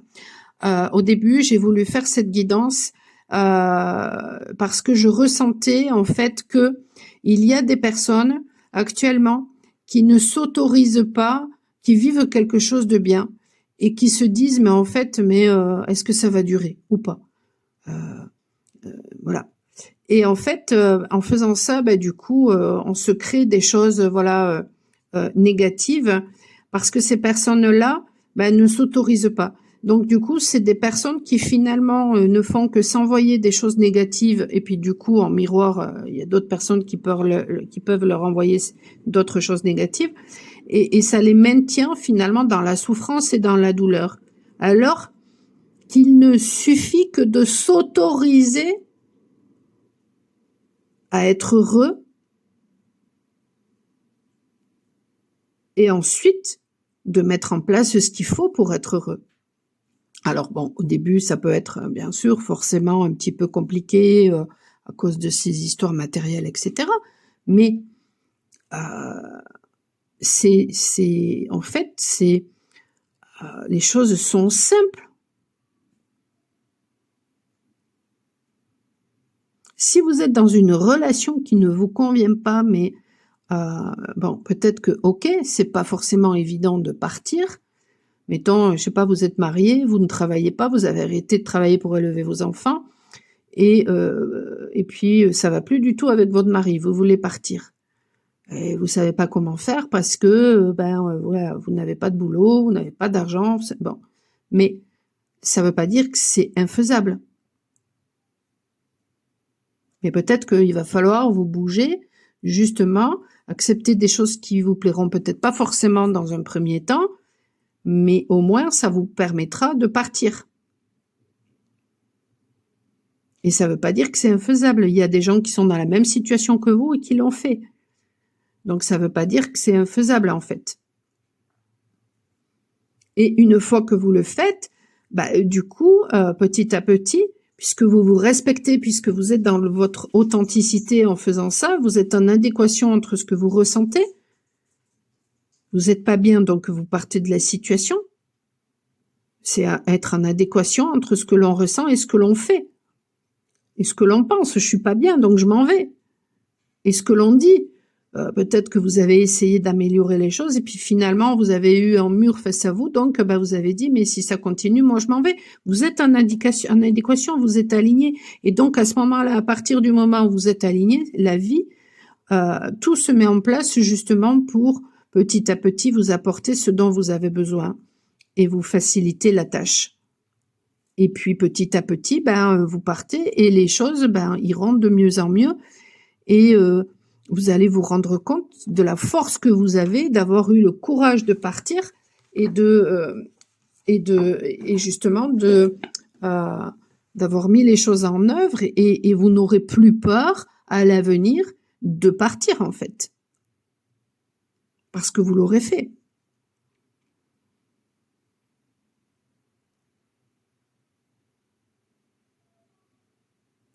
Au début, j'ai voulu faire cette guidance parce que je ressentais en fait que il y a des personnes actuellement qui ne s'autorisent pas, qui vivent quelque chose de bien et qui se disent mais en fait est-ce que ça va durer ou pas, voilà. Et en fait, en faisant ça, du coup, on se crée des choses, voilà, négatives, parce que ces personnes-là, ne s'autorisent pas. Donc du coup, c'est des personnes qui finalement, ne font que s'envoyer des choses négatives, et puis du coup, en miroir, il y a d'autres personnes qui peuvent leur envoyer d'autres choses négatives, et ça les maintient finalement dans la souffrance et dans la douleur. Alors qu'il ne suffit que de s'autoriser à être heureux, et ensuite de mettre en place ce qu'il faut pour être heureux. Alors bon, au début, ça peut être bien sûr forcément un petit peu compliqué à cause de ces histoires matérielles, etc. Mais en fait, les choses sont simples. Si vous êtes dans une relation qui ne vous convient pas, mais bon, peut-être que, ok, c'est pas forcément évident de partir. Mettons, je sais pas, vous êtes marié, vous ne travaillez pas, vous avez arrêté de travailler pour élever vos enfants, et puis ça va plus du tout avec votre mari, vous voulez partir. Et vous savez pas comment faire parce que, voilà, vous n'avez pas de boulot, vous n'avez pas d'argent, bon. Mais ça veut pas dire que c'est infaisable. Mais peut-être qu'il va falloir vous bouger, justement, accepter des choses qui vous plairont peut-être pas forcément dans un premier temps, mais au moins ça vous permettra de partir. Et ça veut pas dire que c'est infaisable. Il y a des gens qui sont dans la même situation que vous et qui l'ont fait. Donc ça veut pas dire que c'est infaisable en fait. Et une fois que vous le faites, du coup, petit à petit, puisque vous vous respectez, puisque vous êtes dans votre authenticité en faisant ça, vous êtes en adéquation entre ce que vous ressentez. Vous n'êtes pas bien, donc vous partez de la situation. C'est être en adéquation entre ce que l'on ressent et ce que l'on fait. Et ce que l'on pense, je suis pas bien, donc je m'en vais. Et ce que l'on dit, peut-être que vous avez essayé d'améliorer les choses et puis finalement vous avez eu un mur face à vous, donc vous avez dit mais si ça continue, moi je m'en vais. Vous êtes en adéquation, vous êtes aligné. Et donc à ce moment-là, à partir du moment où vous êtes aligné, la vie, tout se met en place justement pour petit à petit vous apporter ce dont vous avez besoin et vous faciliter la tâche. Et puis petit à petit, vous partez et les choses iront de mieux en mieux. Et vous allez vous rendre compte de la force que vous avez d'avoir eu le courage de partir et justement d'avoir mis les choses en œuvre et vous n'aurez plus peur à l'avenir de partir en fait. Parce que vous l'aurez fait.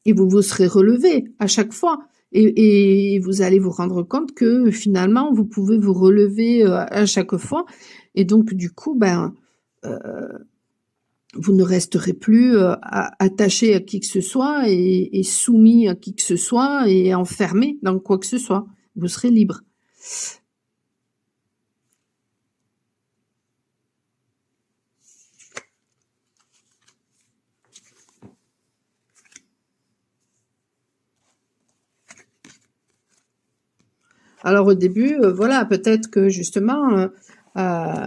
Et vous vous serez relevé à chaque fois. Et vous allez vous rendre compte que finalement, vous pouvez vous relever à chaque fois. Et donc, du coup, vous ne resterez plus attaché à qui que ce soit et soumis à qui que ce soit et enfermé dans quoi que ce soit. Vous serez libre. Alors au début, voilà, peut-être que justement, on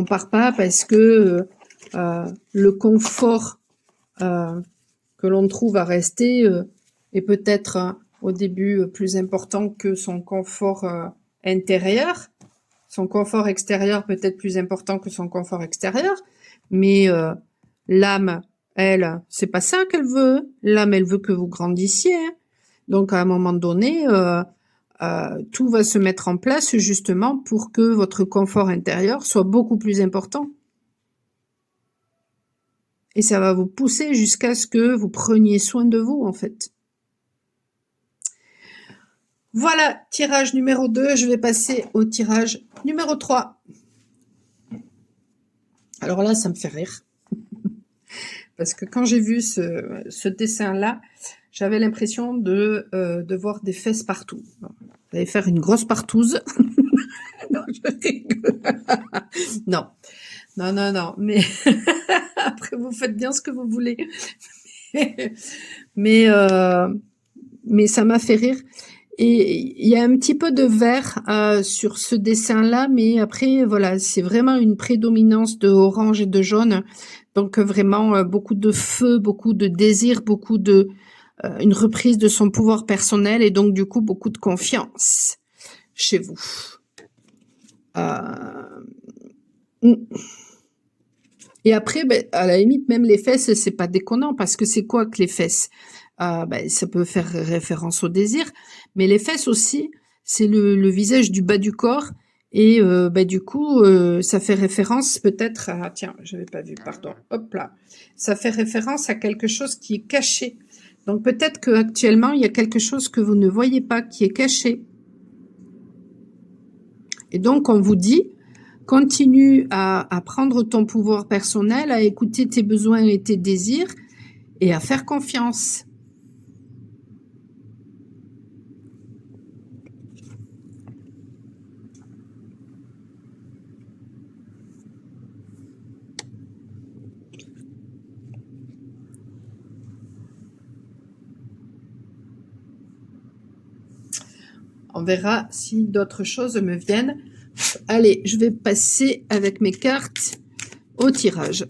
part pas parce que le confort que l'on trouve à rester est peut-être au début plus important que son confort intérieur. Son confort extérieur peut être plus important que son confort extérieur, mais l'âme, elle, c'est pas ça qu'elle veut. L'âme, elle veut que vous grandissiez. Hein. Donc, à un moment donné, tout va se mettre en place justement pour que votre confort intérieur soit beaucoup plus important. Et ça va vous pousser jusqu'à ce que vous preniez soin de vous, en fait. Voilà, tirage numéro 2. Je vais passer au tirage numéro 3. Alors là, ça me fait rire. Parce que quand j'ai vu ce dessin-là, j'avais l'impression de voir des fesses partout. J'allais faire une grosse partouze. Non, je rigole. Non. Non. Mais après, vous faites bien ce que vous voulez. Mais ça m'a fait rire. Et il y a un petit peu de vert sur ce dessin-là, mais après, voilà, c'est vraiment une prédominance de orange et de jaune. Donc vraiment beaucoup de feu, beaucoup de désir, beaucoup de une reprise de son pouvoir personnel et donc du coup beaucoup de confiance chez vous. Et après, à la limite, même les fesses, c'est pas déconnant parce que c'est quoi que les fesses ça peut faire référence au désir, mais les fesses aussi, c'est le visage du bas du corps. Et du coup, ça fait référence peut-être à... Tiens, je n'avais pas vu, pardon. Hop là. Ça fait référence à quelque chose qui est caché. Donc peut-être qu'actuellement, il y a quelque chose que vous ne voyez pas, qui est caché. Et donc, on vous dit, continue à prendre ton pouvoir personnel, à écouter tes besoins et tes désirs, et à faire confiance. On verra si d'autres choses me viennent. Allez, je vais passer avec mes cartes au tirage.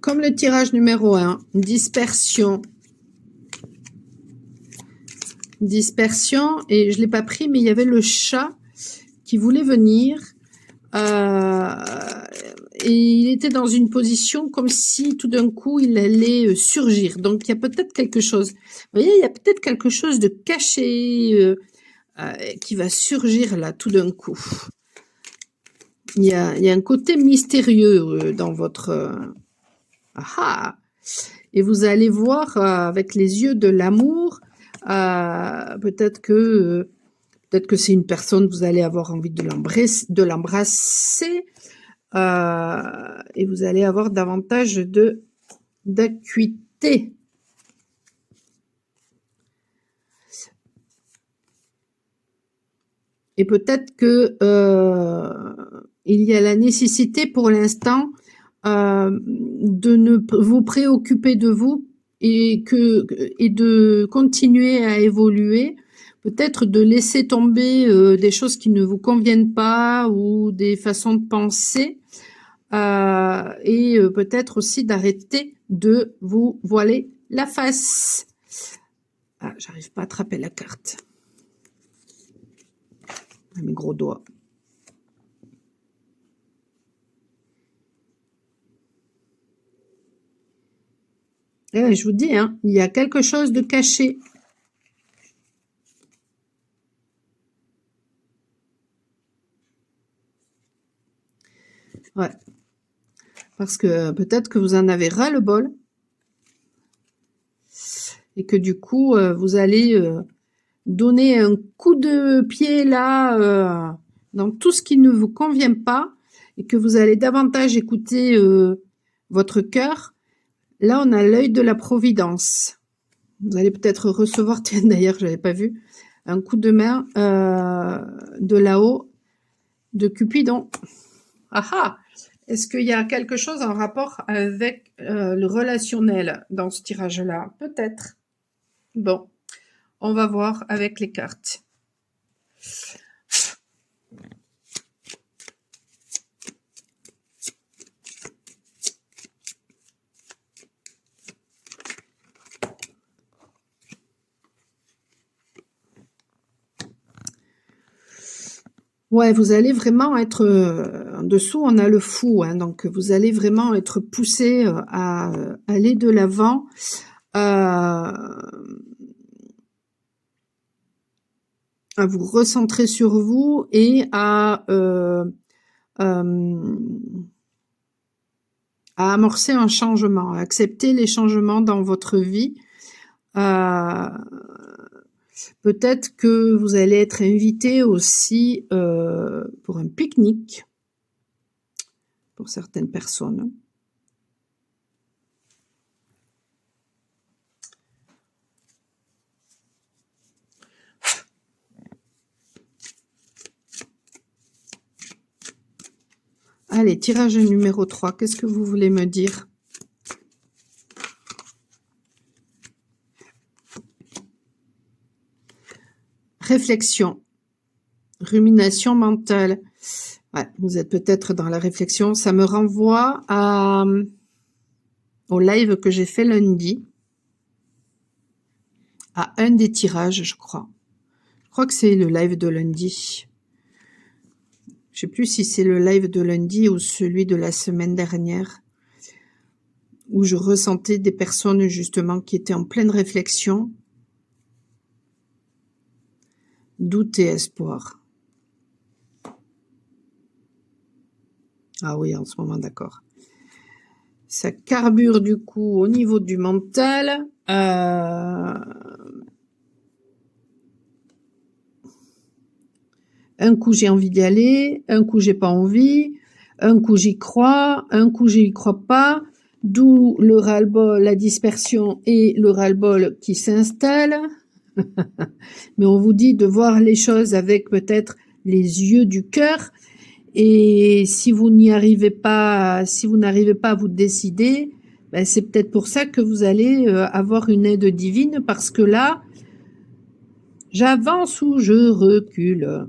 Comme le tirage numéro 1, dispersion. Dispersion, et je ne l'ai pas pris, mais il y avait le chat qui voulait venir. et il était dans une position comme si tout d'un coup il allait surgir. Donc il y a peut-être quelque chose. Vous voyez, il y a peut-être quelque chose de caché qui va surgir là tout d'un coup. Il y a un côté mystérieux dans votre... ah. Et vous allez voir avec les yeux de l'amour, peut-être que c'est une personne, vous allez avoir envie de l'embrasser, et vous allez avoir davantage d'acuité. Et peut-être que il y a la nécessité pour l'instant de ne vous préoccuper de vous et de continuer à évoluer, peut-être de laisser tomber des choses qui ne vous conviennent pas ou des façons de penser, et peut-être aussi d'arrêter de vous voiler la face. Ah, j'arrive pas à attraper la carte. Mes gros doigts. Et je vous dis, hein, il y a quelque chose de caché. Ouais. Parce que peut-être que vous en avez ras-le-bol. Et que du coup, vous allez donner un coup de pied là dans tout ce qui ne vous convient pas et que vous allez davantage écouter votre cœur. Là, on a l'œil de la providence. Vous allez peut-être recevoir, tiens, d'ailleurs, je n'avais pas vu, un coup de main de là-haut de Cupidon. Ah ah! Est-ce qu'il y a quelque chose en rapport avec le relationnel dans ce tirage-là? Peut-être. Bon, on va voir avec les cartes. Ouais, vous allez vraiment être en dessous, on a le fou, hein, donc vous allez vraiment être poussé à aller de l'avant, à vous recentrer sur vous et à amorcer un changement, à accepter les changements dans votre vie. Peut-être que vous allez être invité aussi pour un pique-nique pour certaines personnes. Allez, tirage numéro 3, qu'est-ce que vous voulez me dire? Réflexion, rumination mentale. Ouais, vous êtes peut-être dans la réflexion. Ça me renvoie au live que j'ai fait lundi, à un des tirages, je crois. Je crois que c'est le live de lundi. Je sais plus si c'est le live de lundi ou celui de la semaine dernière, où je ressentais des personnes justement qui étaient en pleine réflexion, doute et espoir. Ah oui, en ce moment, d'accord. Ça carbure du coup au niveau du mental. Un coup j'ai envie d'y aller, un coup j'ai pas envie, un coup j'y crois, un coup j'y crois pas. D'où le ras-le-bol, la dispersion et le ras-le-bol qui s'installe. Mais on vous dit de voir les choses avec peut-être les yeux du cœur. Et si vous n'y arrivez pas, si vous n'arrivez pas à vous décider, ben c'est peut-être pour ça que vous allez avoir une aide divine, parce que là, j'avance ou je recule.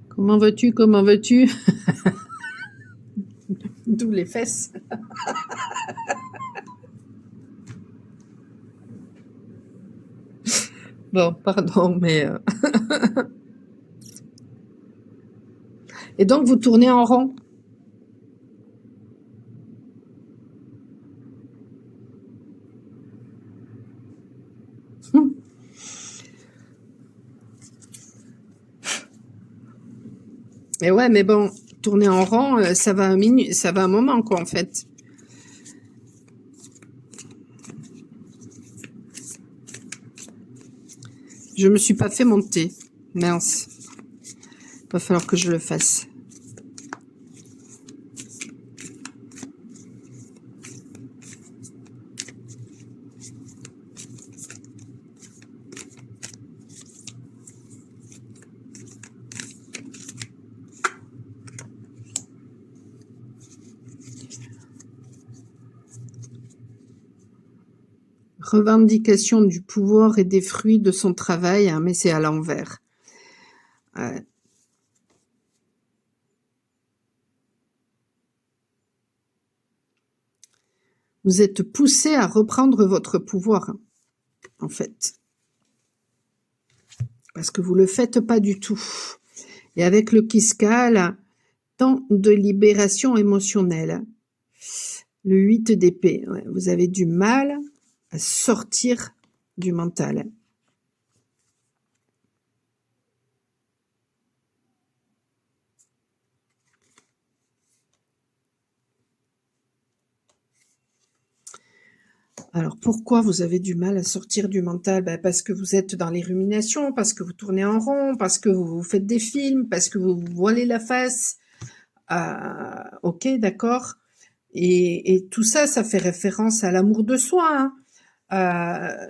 Comment veux-tu, comment veux-tu? D'où les fesses. Bon, pardon, mais Et donc, vous tournez en rond. Et ouais, mais bon, tourner en rond, ça va ça va un moment, quoi, en fait. Je me suis pas fait monter. Mince. Va falloir que je le fasse. Revendication du pouvoir et des fruits de son travail, hein, mais c'est à l'envers. Ouais. Vous êtes poussé à reprendre votre pouvoir, hein, en fait. Parce que vous le faites pas du tout. Et avec le Kiskal, temps de libération émotionnelle. Le 8 d'épée, ouais, vous avez du mal à sortir du mental. Alors, pourquoi vous avez du mal à sortir du mental? Ben, parce que vous êtes dans les ruminations, parce que vous tournez en rond, parce que vous faites des films, parce que vous vous voilez la face. Ok, d'accord. Et tout ça, ça fait référence à l'amour de soi, hein.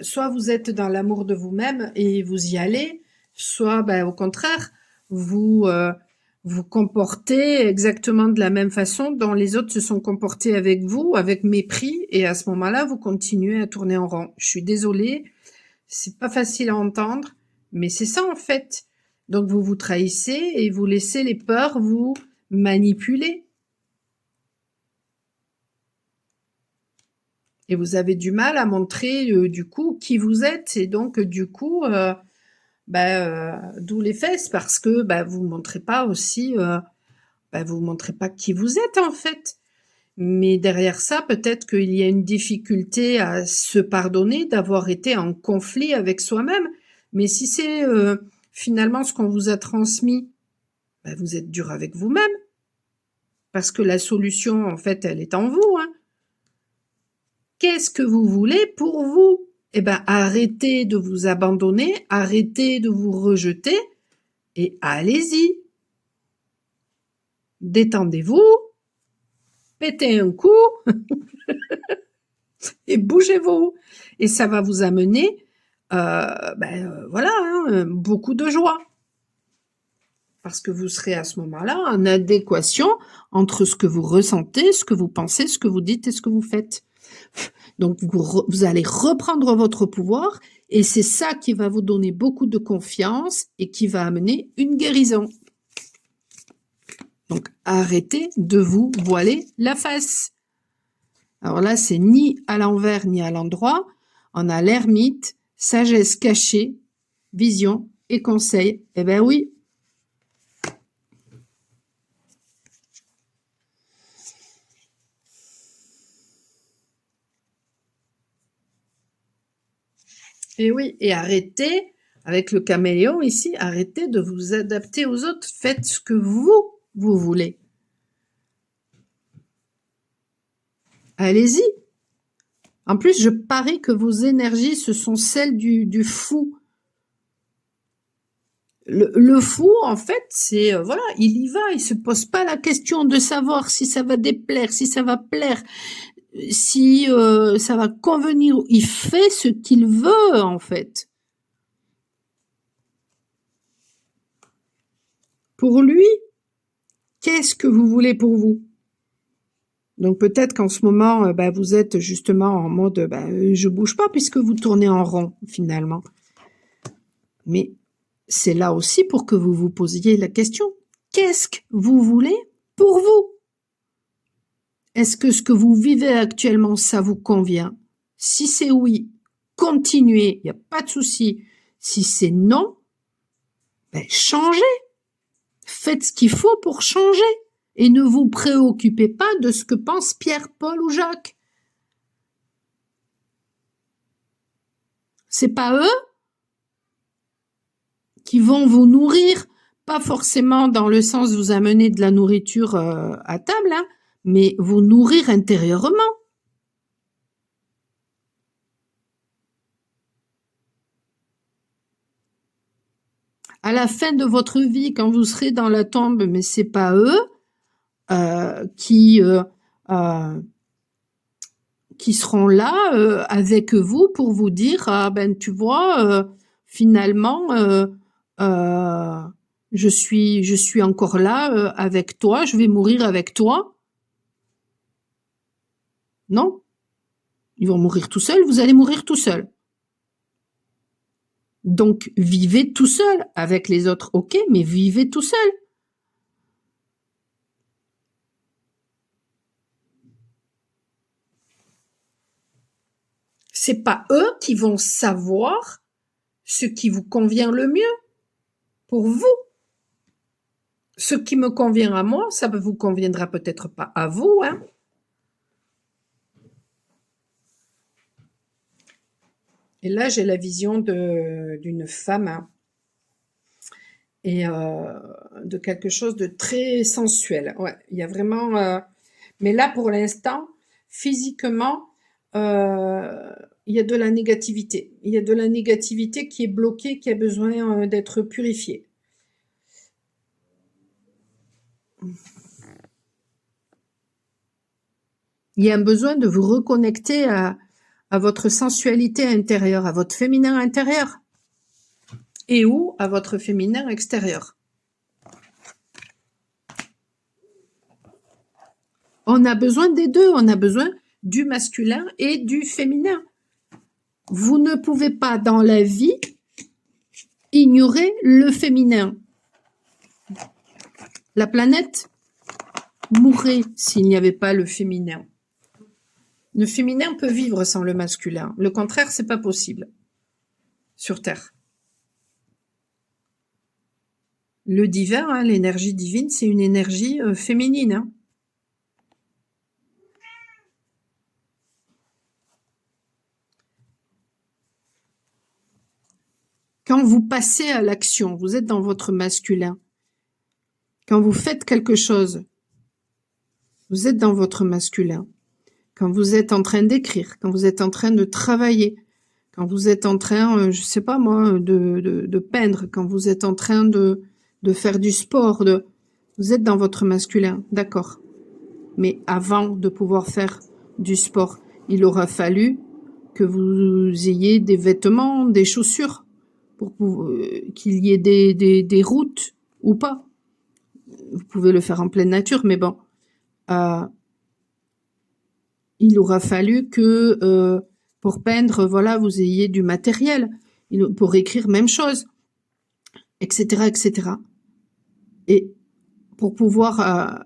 Soit vous êtes dans l'amour de vous-même et vous y allez, soit ben, au contraire, vous vous comportez exactement de la même façon dont les autres se sont comportés avec vous, avec mépris, et à ce moment-là, vous continuez à tourner en rond. Je suis désolée, c'est pas facile à entendre, mais c'est ça en fait. Donc vous vous trahissez et vous laissez les peurs vous manipuler. Et vous avez du mal à montrer du coup qui vous êtes, et donc du coup d'où les fesses, parce que vous montrez pas aussi vous montrez pas qui vous êtes en fait. Mais derrière ça, peut-être qu'il y a une difficulté à se pardonner d'avoir été en conflit avec soi-même. Mais si c'est finalement ce qu'on vous a transmis, vous êtes dur avec vous-même, parce que la solution en fait elle est en vous, hein. Qu'est-ce que vous voulez pour vous? Eh ben, arrêtez de vous abandonner, arrêtez de vous rejeter et allez-y. Détendez-vous, pétez un coup et bougez-vous. Et ça va vous amener, voilà, hein, beaucoup de joie. Parce que vous serez à ce moment-là en adéquation entre ce que vous ressentez, ce que vous pensez, ce que vous dites et ce que vous faites. Donc, vous allez reprendre votre pouvoir et c'est ça qui va vous donner beaucoup de confiance et qui va amener une guérison. Donc, arrêtez de vous voiler la face. Alors là, c'est ni à l'envers ni à l'endroit. On a l'ermite, sagesse cachée, vision et conseil. Eh ben oui. Et oui, et arrêtez, avec le caméléon ici, arrêtez de vous adapter aux autres. Faites ce que vous voulez. Allez-y. En plus, je parie que vos énergies, ce sont celles du fou. Le fou, en fait, c'est, voilà, il y va, il se pose pas la question de savoir si ça va déplaire, si ça va plaire, si ça va convenir. Il fait ce qu'il veut, en fait. Pour lui, qu'est-ce que vous voulez pour vous? Donc peut-être qu'en ce moment, vous êtes justement en mode je bouge pas puisque vous tournez en rond finalement. Mais c'est là aussi pour que vous vous posiez la question. Qu'est-ce que vous voulez pour vous? Est-ce que ce que vous vivez actuellement, ça vous convient? Si c'est oui, continuez, il n'y a pas de souci. Si c'est non, changez. Faites ce qu'il faut pour changer et ne vous préoccupez pas de ce que pensent Pierre, Paul ou Jacques. C'est pas eux qui vont vous nourrir, pas forcément dans le sens de vous amener de la nourriture à table, hein, mais vous nourrir intérieurement. À la fin de votre vie, quand vous serez dans la tombe, mais c'est pas eux qui seront là avec vous pour vous dire ah ben tu vois finalement je suis encore là avec toi, je vais mourir avec toi. Non, ils vont mourir tout seuls, vous allez mourir tout seul. Donc vivez tout seul, avec les autres ok, mais vivez tout seul. C'est pas eux qui vont savoir ce qui vous convient le mieux pour vous. Ce qui me convient à moi, ça ne vous conviendra peut-être pas à vous, hein. Et là, j'ai la vision d'une femme hein, et de quelque chose de très sensuel. Ouais, il y a vraiment. Mais là, pour l'instant, physiquement, il y a de la négativité. Il y a de la négativité qui est bloquée, qui a besoin d'être purifiée. Il y a un besoin de vous reconnecter à votre sensualité intérieure, à votre féminin intérieur. Et ou à votre féminin extérieur. On a besoin des deux, on a besoin du masculin et du féminin. Vous ne pouvez pas dans la vie ignorer le féminin. La planète mourrait s'il n'y avait pas le féminin. Le féminin peut vivre sans le masculin. Le contraire, c'est pas possible sur Terre. Le divin, hein, l'énergie divine, c'est une énergie féminine. Hein. Quand vous passez à l'action, vous êtes dans votre masculin. Quand vous faites quelque chose, vous êtes dans votre masculin. Quand vous êtes en train d'écrire, quand vous êtes en train de travailler, quand vous êtes en train, je sais pas moi, de peindre, quand vous êtes en train de faire du sport, vous êtes dans votre masculin, d'accord. Mais avant de pouvoir faire du sport, il aura fallu que vous ayez des vêtements, des chaussures, pour qu'il y ait des routes ou pas. Vous pouvez le faire en pleine nature, mais bon. Il aura fallu que pour peindre, voilà, vous ayez du matériel. Pour écrire, même chose, etc., etc. Et pour pouvoir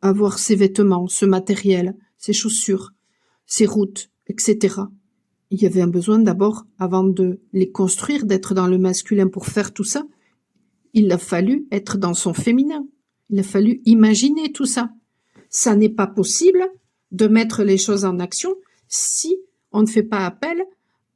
avoir ces vêtements, ce matériel, ces chaussures, ces routes, etc. Il y avait un besoin d'abord, avant de les construire, d'être dans le masculin pour faire tout ça. Il a fallu être dans son féminin. Il a fallu imaginer tout ça. Ça n'est pas possible de mettre les choses en action si on ne fait pas appel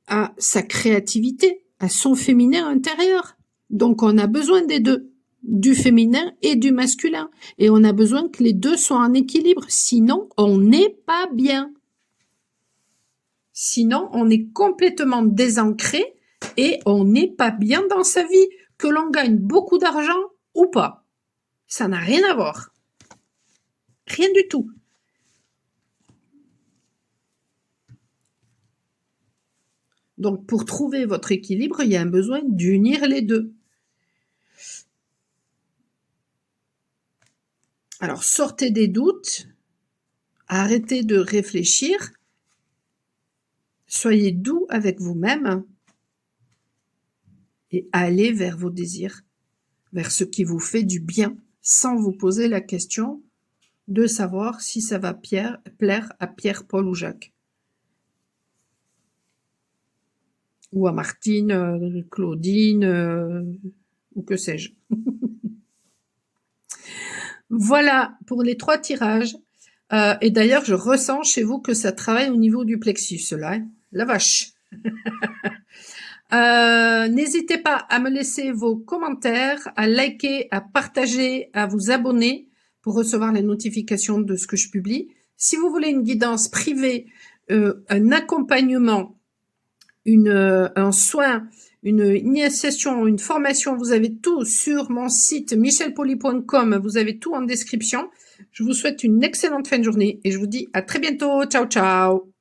à sa créativité, à son féminin intérieur. Donc on a besoin des deux, du féminin et du masculin. Et on a besoin que les deux soient en équilibre, sinon on n'est pas bien. Sinon on est complètement désancré et on n'est pas bien dans sa vie, que l'on gagne beaucoup d'argent ou pas. Ça n'a rien à voir. Rien du tout. Donc, pour trouver votre équilibre, il y a un besoin d'unir les deux. Alors, sortez des doutes, arrêtez de réfléchir, soyez doux avec vous-même et allez vers vos désirs, vers ce qui vous fait du bien, sans vous poser la question de savoir si ça va plaire à Pierre, Paul ou Jacques. Ou à Martine, Claudine, ou que sais-je. Voilà pour les 3 tirages. Et d'ailleurs, je ressens chez vous que ça travaille au niveau du plexus, là, hein. La vache. N'hésitez pas à me laisser vos commentaires, à liker, à partager, à vous abonner pour recevoir les notifications de ce que je publie. Si vous voulez une guidance privée, un accompagnement, un soin, une initiation, une formation, vous avez tout sur mon site michelpoli.com, vous avez tout en description. Je vous souhaite une excellente fin de journée et je vous dis à très bientôt. Ciao, ciao.